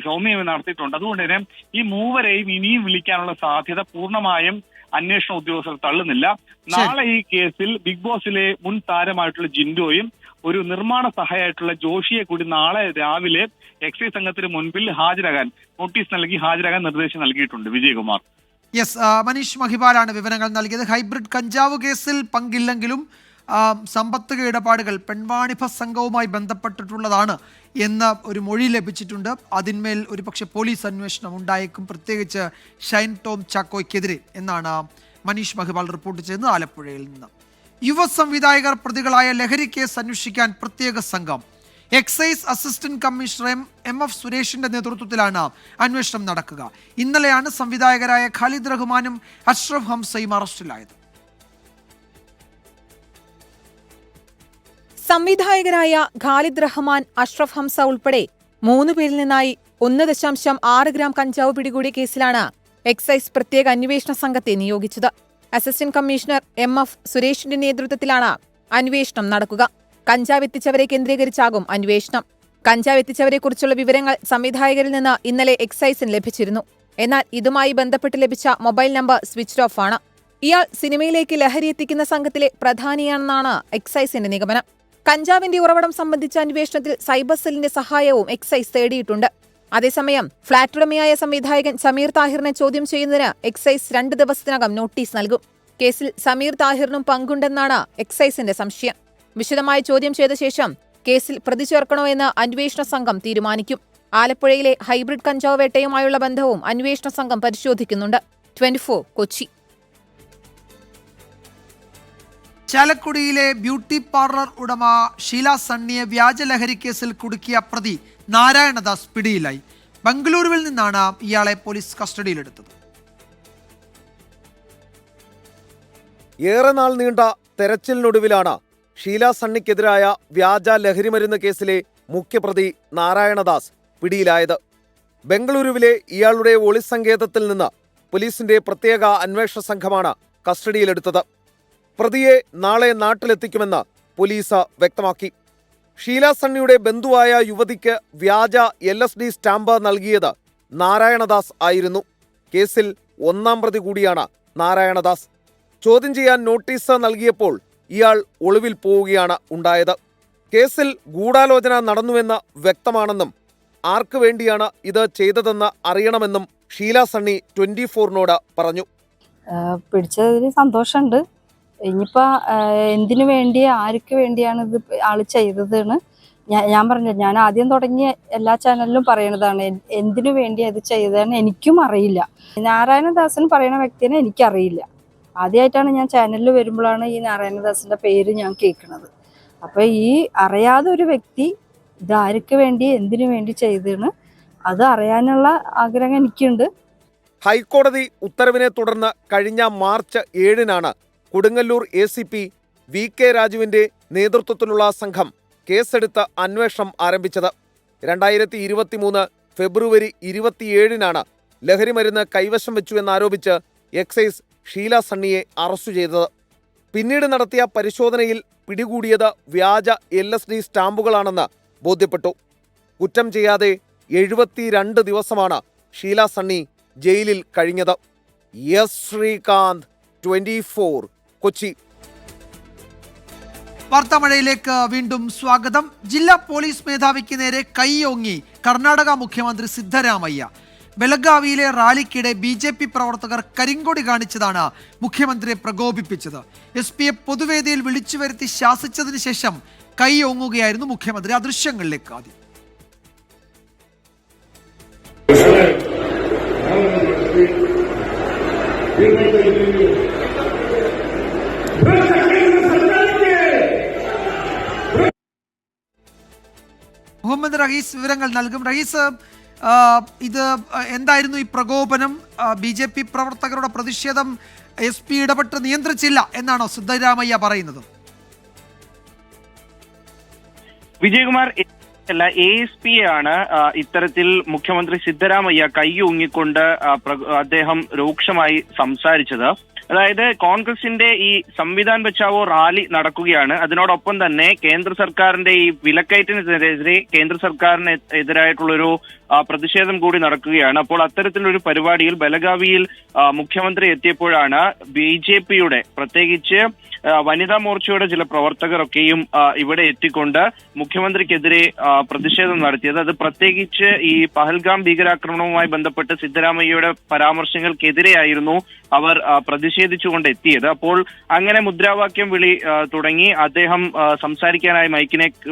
സൗമ്യയും നടത്തിയിട്ടുണ്ട്. അതുകൊണ്ട് തന്നെ ഈ മൂവരെയും ഇനിയും വിളിക്കാനുള്ള സാധ്യത പൂർണ്ണമായും അന്വേഷണ ഉദ്യോഗസ്ഥർ തള്ളുന്നില്ല. നാളെ ഈ കേസിൽ ബിഗ് ബോസിലെ മുൻ താരമായിട്ടുള്ള ജിൻഡോയും ഒരു നിർമ്മാണ സഹായമായിട്ടുള്ള ജോഷിയെ കൂടി നാളെ രാവിലെ എക്സൈസ് സംഘത്തിന് മുൻപിൽ നോട്ടീസ് നൽകി ഹാജരാകാൻ നിർദ്ദേശം നൽകിയിട്ടുണ്ട്. വിജയകുമാർ. മനീഷ് മഹിപാലാണ് വിവരങ്ങൾ നൽകിയത്. ഹൈബ്രിഡ് കഞ്ചാവ് കേസിൽ പങ്കില്ലെങ്കിലും സാമ്പത്തിക ഇടപാടുകൾ പെൺവാണിഭ സംഘവുമായി ബന്ധപ്പെട്ടിട്ടുള്ളതാണ് എന്ന ഒരു മൊഴി ലഭിച്ചിട്ടുണ്ട്. അതിന്മേൽ ഒരുപക്ഷെ പോലീസ് അന്വേഷണം ഉണ്ടായേക്കും, പ്രത്യേകിച്ച് ഷൈൻ ടോം ചാക്കോയ്ക്കെതിരെ എന്നാണ് മനീഷ് മഹിപാൽ റിപ്പോർട്ട് ചെയ്യുന്നത് ആലപ്പുഴയിൽ നിന്ന്. യുവ സംവിധായകർ പ്രതികളായ ലഹരി കേസ് അന്വേഷിക്കാൻ പ്രത്യേക സംഘം. Excise assistant commissioner M F. സുരേഷിന്റെ നേതൃത്വത്തിലാണ് അന്വേഷണം നടക്കുക. ഇന്നലെയാണ് സംവിധായകരായ ഖാലിദ് റഹ്മാനും അഷ്റഫ് ഹംസയും അറസ്റ്റിലായത്. സംവിധായകരായ ഖാലിദ് റഹ്മാൻ, അഷ്റഫ് ഹംസ ഉൾപ്പെടെ 3 പേരിൽ നിന്നായി 1.6 ഗ്രാം കഞ്ചാവ് പിടികൂടിയ കേസിലാണ് എക്സൈസ് പ്രത്യേക അന്വേഷണ സംഘത്തെ നിയോഗിച്ചത്. Assistant commissioner M F. സുരേഷിന്റെ നേതൃത്വത്തിലാണ് അന്വേഷണം നടക്കുക. കഞ്ചാവ് എത്തിച്ചവരെ കേന്ദ്രീകരിച്ചാകും അന്വേഷണം. കഞ്ചാവ് എത്തിച്ചവരെക്കുറിച്ചുള്ള വിവരങ്ങൾ സംവിധായകരിൽ നിന്ന് ഇന്നലെ എക്സൈസിന് ലഭിച്ചിരുന്നു. എന്നാൽ ഇതുമായി ബന്ധപ്പെട്ട് ലഭിച്ച മൊബൈൽ നമ്പർ സ്വിച്ച് ഓഫ് ആണ്. ഇയാൾ സിനിമയിലേക്ക് ലഹരി എത്തിക്കുന്ന സംഘത്തിലെ പ്രധാനിയാണെന്നാണ് എക്സൈസിന്റെ നിഗമനം. കഞ്ചാവിന്റെ ഉറവിടം സംബന്ധിച്ച അന്വേഷണത്തിൽ സൈബർ സെല്ലിന്റെ സഹായവും എക്സൈസ് തേടിയിട്ടുണ്ട്. അതേസമയം ഫ്ളാറ്റ് ഉടമയായ സംവിധായകൻ സമീർ താഹിറിനെ ചോദ്യം ചെയ്യുന്നതിന് എക്സൈസ് 2 ദിവസത്തിനകം നോട്ടീസ് നൽകും. കേസിൽ സമീർ താഹിറിനും പങ്കുണ്ടെന്നാണ് എക്സൈസിന്റെ സംശയം. വിശദമായി ചോദ്യം ചെയ്ത ശേഷം കേസിൽ പ്രതി ചേർക്കണോ എന്ന് അന്വേഷണ സംഘം തീരുമാനിക്കും. ആലപ്പുഴയിലെ ഹൈബ്രിഡ് കഞ്ചാവ് വേട്ടയുമായുള്ള ബന്ധവും അന്വേഷണ സംഘം പരിശോധിക്കുന്നുണ്ട്. 24 കൊച്ചി. ചാലക്കുടിയിലെ ബ്യൂട്ടി പാർലർ ഉടമ ഷീല സണ്ണിയെ വ്യാജലഹരി കേസിൽ കുടുക്കിയ പ്രതി നാരായണദാസ് പിടിയിലായി. ബംഗളൂരുവിൽ നിന്നാണ് ഇയാളെ പോലീസ് കസ്റ്റഡിയിലെടുത്തത്. ഏറെ നാൾ നീണ്ട തെരച്ചിലിനൊടുവിലാണ് ഷീല സണ്ണിക്കെതിരായ വ്യാജ ലഹരിമരുന്ന് കേസിലെ മുഖ്യപ്രതി നാരായണദാസ് പിടിയിലായത്. ബംഗളൂരുവിലെ ഇയാളുടെ ഒളിസങ്കേതത്തിൽ നിന്ന് പോലീസിന്റെ പ്രത്യേക അന്വേഷണ സംഘമാണ് കസ്റ്റഡിയിലെടുത്തത്. പ്രതിയെ നാളെ നാട്ടിലെത്തിക്കുമെന്ന് പോലീസ് വ്യക്തമാക്കി. ഷീല സണ്ണിയുടെ ബന്ധുവായ യുവതിക്ക് വ്യാജ LSD സ്റ്റാമ്പ് നൽകിയത് നാരായണദാസ് ആയിരുന്നു. കേസിൽ 1-ാം പ്രതി കൂടിയാണ് നാരായണദാസ്. ചോദ്യം ചെയ്യാൻ നോട്ടീസ് നൽകിയപ്പോൾ ഇയാൾ ഒളിവിൽ പോവുകയാണ് ഉണ്ടായത്. കേസിൽ ഗൂഢാലോചന നടന്നുവെന്ന് വ്യക്തമാണെന്നും ആർക്ക് വേണ്ടിയാണ് ഇത് ചെയ്തതെന്ന് അറിയണമെന്നും ഷീല സണ്ണി 24നോട് പറഞ്ഞു. പിടിച്ചതിൽ സന്തോഷമുണ്ട്. ഇനിയിപ്പോൾ എന്തിനു വേണ്ടി ആർക്ക് വേണ്ടിയാണ് ഇത് ആൾ ചെയ്തതെന്ന് ഞാൻ പറഞ്ഞു. ഞാൻ ആദ്യം തുടങ്ങിയ എല്ലാ ചാനലിലും പറയണതാണ് എന്തിനു വേണ്ടി അത് ചെയ്തതെന്ന് എനിക്കും അറിയില്ല. നാരായണദാസൻ പറയുന്ന വ്യക്തിനെ എനിക്കറിയില്ല. ആദ്യമായിട്ടാണ് ഞാൻ ചാനലിൽ വരുമ്പോഴാണ് ഈ നാരായണദാസിൻ്റെ പേര് ഞാൻ കേൾക്കുന്നത്. അപ്പോൾ ഈ അറിയാതെ ഒരു വ്യക്തി ഇത് ആർക്ക് വേണ്ടി എന്തിനു വേണ്ടി ചെയ്തതെന്ന് അത് അറിയാനുള്ള ആഗ്രഹം എനിക്കുണ്ട്. ഹൈക്കോടതി ഉത്തരവിനെ തുടർന്ന് കഴിഞ്ഞ മാർച്ച് 7-നാണ് കൊടുങ്ങല്ലൂർ ACP VK രാജുവിന്റെ നേതൃത്വത്തിലുള്ള സംഘം കേസെടുത്ത് അന്വേഷണം ആരംഭിച്ചത്. 2023 ഫെബ്രുവരി 27-നാണ് ലഹരിമരുന്ന് കൈവശം വെച്ചുവെന്നാരോപിച്ച് എക്സൈസ് ഷീല സണ്ണിയെ അറസ്റ്റ് ചെയ്തത്. പിന്നീട് നടത്തിയ പരിശോധനയിൽ പിടികൂടിയത് വ്യാജ LSD സ്റ്റാമ്പുകളാണെന്ന് ബോധ്യപ്പെട്ടു. കുറ്റം ചെയ്യാതെ 72 ദിവസമാണ് ഷീല സണ്ണി ജയിലിൽ കഴിഞ്ഞത്. എസ് ശ്രീകാന്ത്, 24 കൊച്ചി. വാർത്താമഴയിലേക്ക് വീണ്ടും സ്വാഗതം. ജില്ലാ പോലീസ് മേധാവിക്ക് നേരെ കൈയോങ്ങി കർണാടക മുഖ്യമന്ത്രി സിദ്ധരാമയ്യ. ബെലഗാവിയിലെ റാലിക്കിടെ BJP പ്രവർത്തകർ കരിങ്കൊടി കാണിച്ചതാണ് മുഖ്യമന്ത്രിയെ പ്രകോപിപ്പിച്ചത്. SP പൊതുവേദിയിൽ വിളിച്ചു വരുത്തി ശാസിച്ചതിന് ശേഷം കൈയോങ്ങുകയായിരുന്നു മുഖ്യമന്ത്രി. ആ ദൃശ്യങ്ങളിലേക്ക് ആദ്യം. മുഹമ്മദ് റഹീസ് വിവരങ്ങൾ നൽകും. റഹീസ്, ഇത് എന്തായിരുന്നു ഈ പ്രകോപനം? BJP പ്രവർത്തകരുടെ പ്രതിഷേധം SP ഇടപെട്ട് നിയന്ത്രിച്ചില്ല എന്നാണോ സിദ്ധരാമയ്യ പറയുന്നത്? വിജയകുമാർ, അല്ല, ASP ആണ് ഇത്തരത്തിൽ മുഖ്യമന്ത്രി സിദ്ധരാമയ്യ കൈയൂങ്ങിക്കൊണ്ട് അദ്ദേഹം രൂക്ഷമായി സംസാരിച്ചത്. അതായത് കോൺഗ്രസിന്റെ ഈ സംവിധാൻ ബച്ചാവോ റാലി നടക്കുകയാണ്. അതിനോടൊപ്പം തന്നെ കേന്ദ്ര സർക്കാരിന്റെ ഈ വിലക്കയറ്റത്തിനെതിരെ കേന്ദ്ര സർക്കാരിന് എതിരായിട്ടുള്ളൊരു പ്രതിഷേധം കൂടി നടക്കുകയാണ്. അപ്പോൾ അത്തരത്തിലൊരു പരിപാടിയിൽ ബലഗാവിയിൽ മുഖ്യമന്ത്രി എത്തിയപ്പോഴാണ് BJPയുടെ പ്രത്യേകിച്ച് വനിതാ മോർച്ചയുടെ ചില പ്രവർത്തകരൊക്കെയും ഇവിടെ എത്തിക്കൊണ്ട് മുഖ്യമന്ത്രിക്കെതിരെ പ്രതിഷേധം നടത്തിയത്. അത് പ്രത്യേകിച്ച് ഈ പഹൽഗാം ഭീകരാക്രമണവുമായി ബന്ധപ്പെട്ട് സിദ്ധരാമയ്യയുടെ പരാമർശങ്ങൾക്കെതിരെയായിരുന്നു അവർ പ്രതിഷേധിച്ചുകൊണ്ട് എത്തിയത്. അപ്പോൾ അങ്ങനെ മുദ്രാവാക്യം വിളി തുടങ്ങി. അദ്ദേഹം സംസാരിക്കാനായി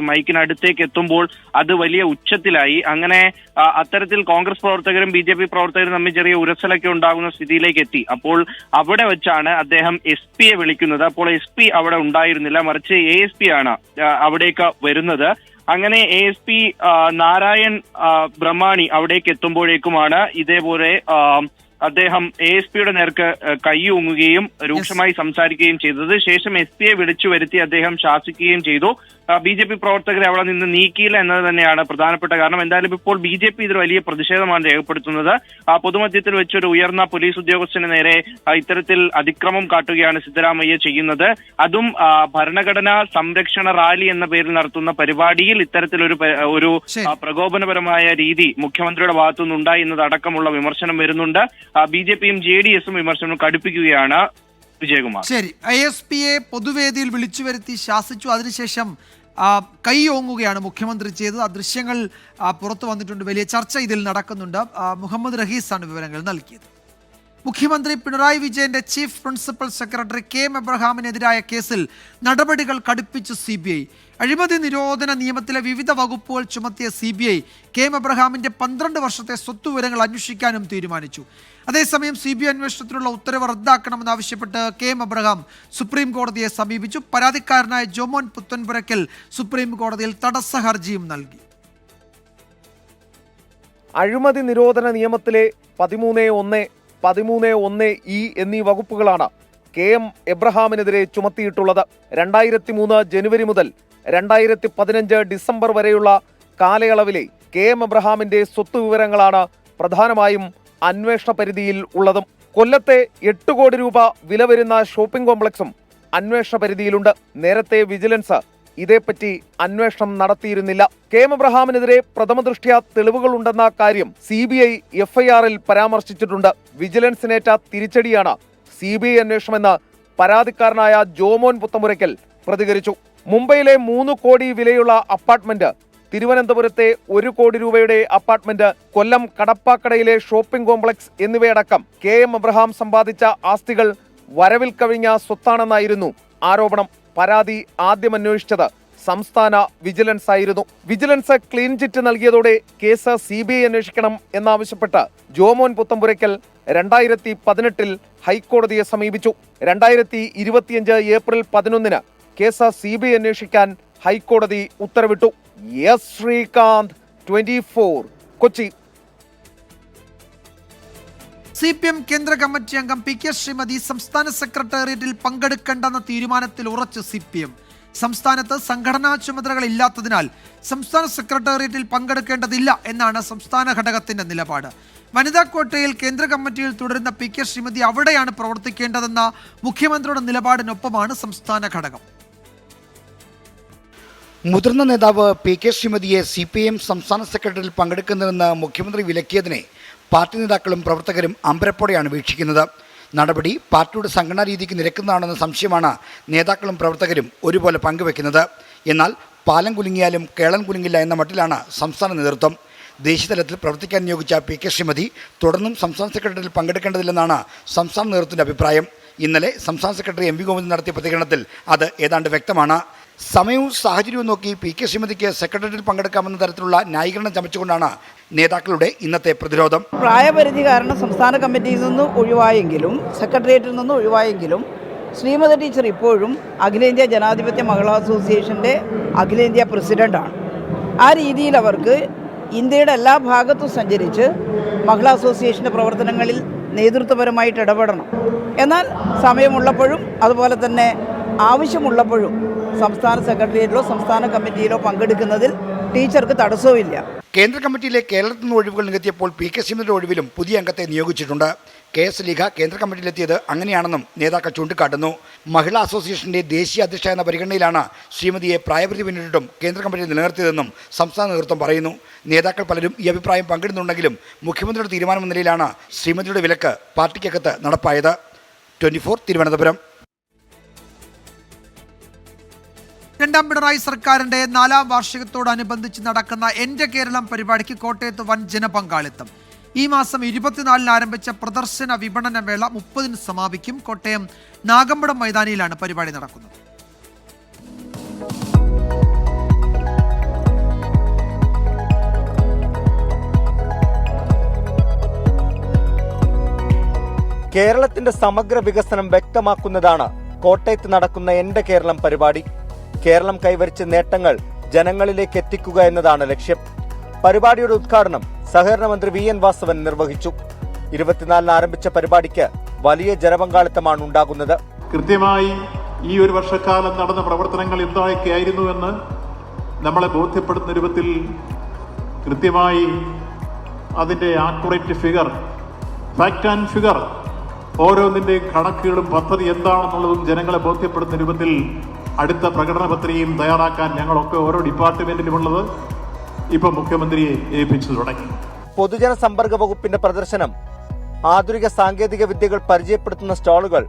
മൈക്കിനടുത്തേക്ക് എത്തുമ്പോൾ അത് വലിയ ഉച്ചത്തിലായി. അങ്ങനെ അത്തരത്തിൽ കോൺഗ്രസ് പ്രവർത്തകരും BJP പ്രവർത്തകരും തമ്മിൽ ചെറിയ ഉരസലൊക്കെ ഉണ്ടാകുന്ന സ്ഥിതിയിലേക്ക് എത്തി. അപ്പോൾ അവിടെ വെച്ചാണ് അദ്ദേഹം SP വിളിക്കുന്നത്. അപ്പോൾ SP അവിടെ ഉണ്ടായിരുന്നില്ല, മറിച്ച് ASP ആണ് അവിടേക്ക് വരുന്നത്. അങ്ങനെ ASP നാരായൺ ബ്രഹ്മാണി അവിടേക്ക് എത്തുമ്പോഴേക്കുമാണ് ഇതേപോലെ അദ്ദേഹം ASPയുടെ നേർക്ക് കൈയൂങ്ങുകയും രൂക്ഷമായി സംസാരിക്കുകയും ചെയ്തത്. ശേഷം SP വിളിച്ചു വരുത്തി അദ്ദേഹം ശാസിക്കുകയും ചെയ്തു. BJP പ്രവർത്തകരെ അവിടെ നിന്ന് നീക്കിയില്ല എന്നത് തന്നെയാണ് പ്രധാനപ്പെട്ട കാരണം. എന്തായാലും ഇപ്പോൾ BJP ഇതിൽ വലിയ പ്രതിഷേധമാണ് രേഖപ്പെടുത്തുന്നത്. പൊതുമധ്യത്തിൽ വെച്ചൊരു ഉയർന്ന പോലീസ് ഉദ്യോഗസ്ഥന് നേരെ ഇത്തരത്തിൽ അതിക്രമം കാട്ടുകയാണ് സിദ്ധരാമയ്യ ചെയ്യുന്നത്. അതും ഭരണഘടനാ സംരക്ഷണ റാലി എന്ന പേരിൽ നടത്തുന്ന പരിപാടിയിൽ ഇത്തരത്തിലൊരു പ്രകോപനപരമായ രീതി മുഖ്യമന്ത്രിയുടെ ഭാഗത്തുനിന്നുണ്ടായി എന്നതടക്കമുള്ള വിമർശനം വരുന്നുണ്ട്. BJPയും JDSും വിമർശനം കടുപ്പിക്കുകയാണ്. വിജയകുമാർ, ശരി. ASPയെ പൊതുവേദിയിൽ വിളിച്ചു വരുത്തി ശാസിച്ചു. അതിനുശേഷം കൈ ഓങ്ങുകയാണ് മുഖ്യമന്ത്രി ചെയ്തത്. ആ ദൃശ്യങ്ങൾ പുറത്തു വന്നിട്ടുണ്ട്. വലിയ ചർച്ച ഇതിൽ നടക്കുന്നുണ്ട്. മുഹമ്മദ് റഹീസാണ് വിവരങ്ങൾ നൽകിയത്. മുഖ്യമന്ത്രി പിണറായി വിജയന്റെ ചീഫ് പ്രിൻസിപ്പൽ സെക്രട്ടറി KM എബ്രഹാമിനെതിരായ കേസിൽ നടപടികൾ കടുപ്പിച്ച് CBI. അഴിമതി നിരോധന നിയമത്തിലെ വിവിധ വകുപ്പുകൾ ചുമത്തിയ CBI KM എബ്രഹാമിന്റെ 12 വർഷത്തെ സ്വത്തുവിവരങ്ങൾ അന്വേഷിക്കാനും തീരുമാനിച്ചു. അതേസമയം CBI അന്വേഷണത്തിനുള്ള ഉത്തരവ് റദ്ദാക്കണമെന്നാവശ്യപ്പെട്ട് KM എബ്രഹാം സുപ്രീം കോടതിയെ സമീപിച്ചു. പരാതിക്കാരനായ ജോമോൻ പുത്തൻപുരയ്ക്കൽ സുപ്രീം കോടതിയിൽ തടസ്സ ഹർജിയും നൽകി. അഴിമതി നിരോധന നിയമത്തിലെ 13(1), 13(1)(e) എന്നീ വകുപ്പുകളാണ് KM എബ്രഹാമിനെതിരെ ചുമത്തിയിട്ടുള്ളത്. 2003 ജനുവരി മുതൽ 2015 ഡിസംബർ വരെയുള്ള കാലയളവിലെ KM എബ്രഹാമിന്റെ സ്വത്ത് വിവരങ്ങളാണ് പ്രധാനമായും അന്വേഷണ പരിധിയിൽ ഉള്ളതും. കൊല്ലത്തെ 8 കോടി രൂപ വില വരുന്ന ഷോപ്പിംഗ് കോംപ്ലക്സും അന്വേഷണ പരിധിയിലുണ്ട്. നേരത്തെ വിജിലൻസ് ഇതേപ്പറ്റി അന്വേഷണം നടത്തിയിരുന്നില്ല. KM എബ്രഹാമിനെതിരെ പ്രഥമദൃഷ്ട്യാ തെളിവുകളുണ്ടെന്ന കാര്യം CBI FIR-ൽ പരാമർശിച്ചിട്ടുണ്ട്. വിജിലൻസിനേറ്റ തിരിച്ചടിയാണ് CBI അന്വേഷണമെന്ന് പരാതിക്കാരനായ ജോമോൻ പുത്തമ്പുരയ്ക്കൽ പ്രതികരിച്ചു. മുംബൈയിലെ 3 കോടി വിലയുള്ള അപ്പാർട്ട്മെന്റ്, തിരുവനന്തപുരത്തെ 1 കോടി രൂപയുടെ അപ്പാർട്ട്മെന്റ്, കൊല്ലം കടപ്പാക്കടയിലെ ഷോപ്പിംഗ് കോംപ്ലക്സ് എന്നിവയടക്കം KM എബ്രഹാം സമ്പാദിച്ച ആസ്തികൾ വരവിൽ കവിഞ്ഞ സ്വത്താണെന്നായിരുന്നു ആരോപണം. പരാതി ആദ്യം അന്വേഷിച്ചത് സംസ്ഥാന വിജിലൻസ് ആയിരുന്നു. വിജിലൻസ് ക്ലീൻ ചിറ്റ് നൽകിയതോടെ കേസ് CBI അന്വേഷിക്കണം എന്നാവശ്യപ്പെട്ട് ജോമോൻ പുത്തമ്പുരയ്ക്കൽ 2018 ഹൈക്കോടതിയെ സമീപിച്ചു. 2025 ഏപ്രിൽ 11 കേസ് CBI അന്വേഷിക്കാൻ ഹൈക്കോടതി ഉത്തരവിട്ടു. എസ് ശ്രീകാന്ത്, 24, കൊച്ചി. CPM കേന്ദ്ര കമ്മിറ്റി അംഗം PK ശ്രീമതി സംസ്ഥാന സെക്രട്ടേറിയറ്റിൽ പങ്കെടുക്കേണ്ടെന്ന തീരുമാനത്തിൽ ഉറച്ച് CPM. സംസ്ഥാനത്ത് സംഘടനാ ചുമതലകൾ ഇല്ലാത്തതിനാൽ സംസ്ഥാന സെക്രട്ടേറിയറ്റിൽ പങ്കെടുക്കേണ്ടതില്ല എന്നാണ് സംസ്ഥാന ഘടകത്തിന്റെ നിലപാട്. വനിതാ കോട്ടയിൽ കേന്ദ്ര കമ്മിറ്റിയിൽ തുടരുന്ന PK ശ്രീമതി അവിടെയാണ് പ്രവർത്തിക്കേണ്ടതെന്ന മുഖ്യമന്ത്രിയുടെ നിലപാടിനൊപ്പമാണ് സംസ്ഥാന ഘടകം. മുതിർന്ന നേതാവ് PK ശ്രീമതിയെ CPM സംസ്ഥാന സെക്രട്ടറിയിൽ പങ്കെടുക്കുന്നതെന്ന് മുഖ്യമന്ത്രി വിലക്കിയതിനെ പാർട്ടി നേതാക്കളും പ്രവർത്തകരും അമ്പരപ്പോടെയാണ് വീക്ഷിക്കുന്നത്. നടപടി പാർട്ടിയുടെ സംഘടനാ രീതിക്ക് നിരക്കുന്നതാണെന്ന സംശയമാണ് നേതാക്കളും പ്രവർത്തകരും ഒരുപോലെ പങ്കുവെക്കുന്നത്. എന്നാൽ പാലം കുലുങ്ങിയാലും കേളൻ കുലുങ്ങില്ല എന്ന മട്ടിലാണ് സംസ്ഥാന നേതൃത്വം. ദേശീയതലത്തിൽ പ്രവർത്തിക്കാൻ നിയോഗിച്ച PK ശ്രീമതി തുടർന്നും സംസ്ഥാന സെക്രട്ടറിയിൽ പങ്കെടുക്കേണ്ടതില്ലെന്നാണ് സംസ്ഥാന നേതൃത്വത്തിൻ്റെ അഭിപ്രായം. ഇന്നലെ സംസ്ഥാന സെക്രട്ടറി MV ഗോവിന്ദൻ നടത്തിയ പ്രതികരണത്തിൽ അത് ഏതാണ്ട് വ്യക്തമാണ്. സമയവും സാഹചര്യവും നോക്കി PK ശ്രീമതിക്ക് സെക്രട്ടറിയിൽ പങ്കെടുക്കാമെന്ന തരത്തിലുള്ള ന്യായീകരണം ചമച്ചുകൊണ്ടാണ് നേതാക്കളുടെ ഇന്നത്തെ പ്രതിരോധം. പ്രായപരിധി കാരണം സംസ്ഥാന കമ്മിറ്റിയിൽ നിന്ന് ഒഴിവായെങ്കിലും സെക്രട്ടേറിയറ്റിൽ നിന്ന് ഒഴിവായെങ്കിലും ശ്രീമതി ടീച്ചർ ഇപ്പോഴും അഖിലേന്ത്യാ ജനാധിപത്യ മഹിളാ അസോസിയേഷൻ്റെ അഖിലേന്ത്യാ പ്രസിഡൻ്റാണ്. ആ രീതിയിൽ അവർക്ക് ഇന്ത്യയുടെ എല്ലാ ഭാഗത്തും സഞ്ചരിച്ച് മഹിളാ അസോസിയേഷൻ്റെ പ്രവർത്തനങ്ങളിൽ നേതൃത്വപരമായിട്ട് ഇടപെടണം. എന്നാൽ സമയമുള്ളപ്പോഴും അതുപോലെ തന്നെ ആവശ്യമുള്ളപ്പോഴും സംസ്ഥാന സെക്രട്ടേറിയറ്റിലോ സംസ്ഥാന കമ്മിറ്റിയിലോ പങ്കെടുക്കുന്നതിൽ ടീച്ചർക്ക് തടസ്സവുമില്ല. കേന്ദ്ര കമ്മിറ്റിയിലെ കേരളത്തിൽ നിന്ന് ഒഴിവുകൾ നികത്തിയപ്പോൾ PK ശ്രീമതിയുടെ ഒഴിവിലും പുതിയ അംഗത്തെ നിയോഗിച്ചിട്ടുണ്ട്. KS ലീഗ കേന്ദ്ര കമ്മിറ്റിയിലെത്തിയത് അങ്ങനെയാണെന്നും നേതാക്കൾ ചൂണ്ടിക്കാട്ടുന്നു. മഹിളാ അസോസിയേഷന്റെ ദേശീയ അധ്യക്ഷ എന്ന പരിഗണനയിലാണ് ശ്രീമതിയെ പ്രായപരിധി പിന്നിട്ടിട്ടും കേന്ദ്ര കമ്മിറ്റിയിൽ നിലനിർത്തിയതെന്നും സംസ്ഥാന നേതൃത്വം പറയുന്നു. നേതാക്കൾ പലരും ഈ അഭിപ്രായം പങ്കിടുന്നുണ്ടെങ്കിലും മുഖ്യമന്ത്രിയുടെ തീരുമാനമെന്ന നിലയിലാണ് ശ്രീമതിയുടെ വിലക്ക് പാർട്ടിക്കകത്ത് നടപ്പായത്. 24 തിരുവനന്തപുരം. രണ്ടാം പിണറായി സർക്കാരിന്റെ 4ാം വാർഷികത്തോടനുബന്ധിച്ച് നടക്കുന്ന എൻ്റെ കേരളം പരിപാടിക്ക് കോട്ടയത്ത് വൻ ജനപങ്കാളിത്തം. ഈ മാസം 24-ന് ആരംഭിച്ച പ്രദർശന വിപണന വേള 30-ന് സമാപിക്കും. കോട്ടയം നാഗമ്പടം മൈതാനിയിലാണ് പരിപാടി നടക്കുന്നത്. കേരളത്തിന്റെ സമഗ്ര വികസനം വ്യക്തമാക്കുന്നതാണ് കോട്ടയത്ത് നടക്കുന്ന എൻ്റെ കേരളം പരിപാടി. കേരളം കൈവരിച്ച നേട്ടങ്ങൾ ജനങ്ങളിലേക്ക് എത്തിക്കുക എന്നതാണ് ലക്ഷ്യം. പരിപാടിയുടെ ഉദ്ഘാടനം സഹകരണ മന്ത്രി VN വാസവൻ നിർവഹിച്ചു. 24-ന് ആരംഭിച്ച പരിപാടിക്ക് വലിയ ജനപങ്കാളിത്തമാണ് ഉണ്ടാകുന്നത്. കൃത്യമായി ഈ ഒരു വർഷക്കാലം നടന്ന പ്രവർത്തനങ്ങൾ എന്തൊക്കെയായിരുന്നുവെന്ന് നമ്മളെ ബോധ്യപ്പെടുന്ന രൂപത്തിൽ കൃത്യമായി അതിൻ്റെ accurate figure, fact and figure, ഓരോന്നിൻ്റെയും കണക്കുകളും പദ്ധതി എന്താണെന്നുള്ളതും ജനങ്ങളെ ബോധ്യപ്പെടുന്ന രൂപത്തിൽ അടുത്ത പ്രകടന പത്രികയും തയ്യാറാക്കാൻ ഞങ്ങളൊക്കെ ഓരോ ഡിപ്പാർട്ട്മെന്റിലുമുള്ളത് ഇപ്പൊ മുഖ്യമന്ത്രിയെ ഏൽപ്പിച്ചു തുടങ്ങി. പൊതുജന സമ്പർക്ക വകുപ്പിന്റെ പ്രദർശനം, ആധുനിക സാങ്കേതിക വിദ്യകൾ പരിചയപ്പെടുത്തുന്ന സ്റ്റാളുകൾ,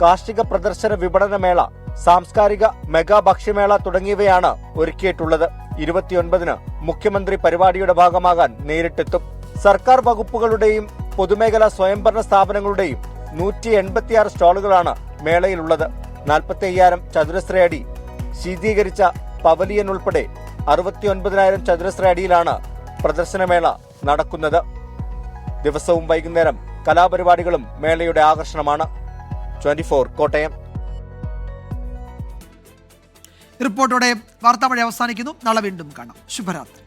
കാർഷിക പ്രദർശന വിപണനമേള, സാംസ്കാരിക മെഗാ ഭക്ഷ്യമേള തുടങ്ങിയവയാണ് ഒരുക്കിയിട്ടുള്ളത്. 29-ന് മുഖ്യമന്ത്രി പരിപാടിയുടെ ഭാഗമാകാൻ നേരിട്ടെത്തും. സർക്കാർ വകുപ്പുകളുടെയും പൊതുമേഖലാ സ്വയംഭരണ സ്ഥാപനങ്ങളുടെയും 186 സ്റ്റാളുകളാണ് മേളയിലുള്ളത്. 45,000 ചതുരശ്ര അടി ശീതീകരിച്ച പവലിയൻ ഉൾപ്പെടെ 69,000 ചതുരശ്ര അടിയിലാണ് പ്രദർശനമേള നടക്കുന്നത്. ദിവസവും വൈകുന്നേരം കലാപരിപാടികളും മേളയുടെ ആകർഷണമാണ്. 24 കോട്ടയം. റിപ്പോർട്ടോടെ വാർത്താമഴ അവസാനിക്കുന്നു. നാളെ വീണ്ടും കാണാം. ശുഭരാത്രി.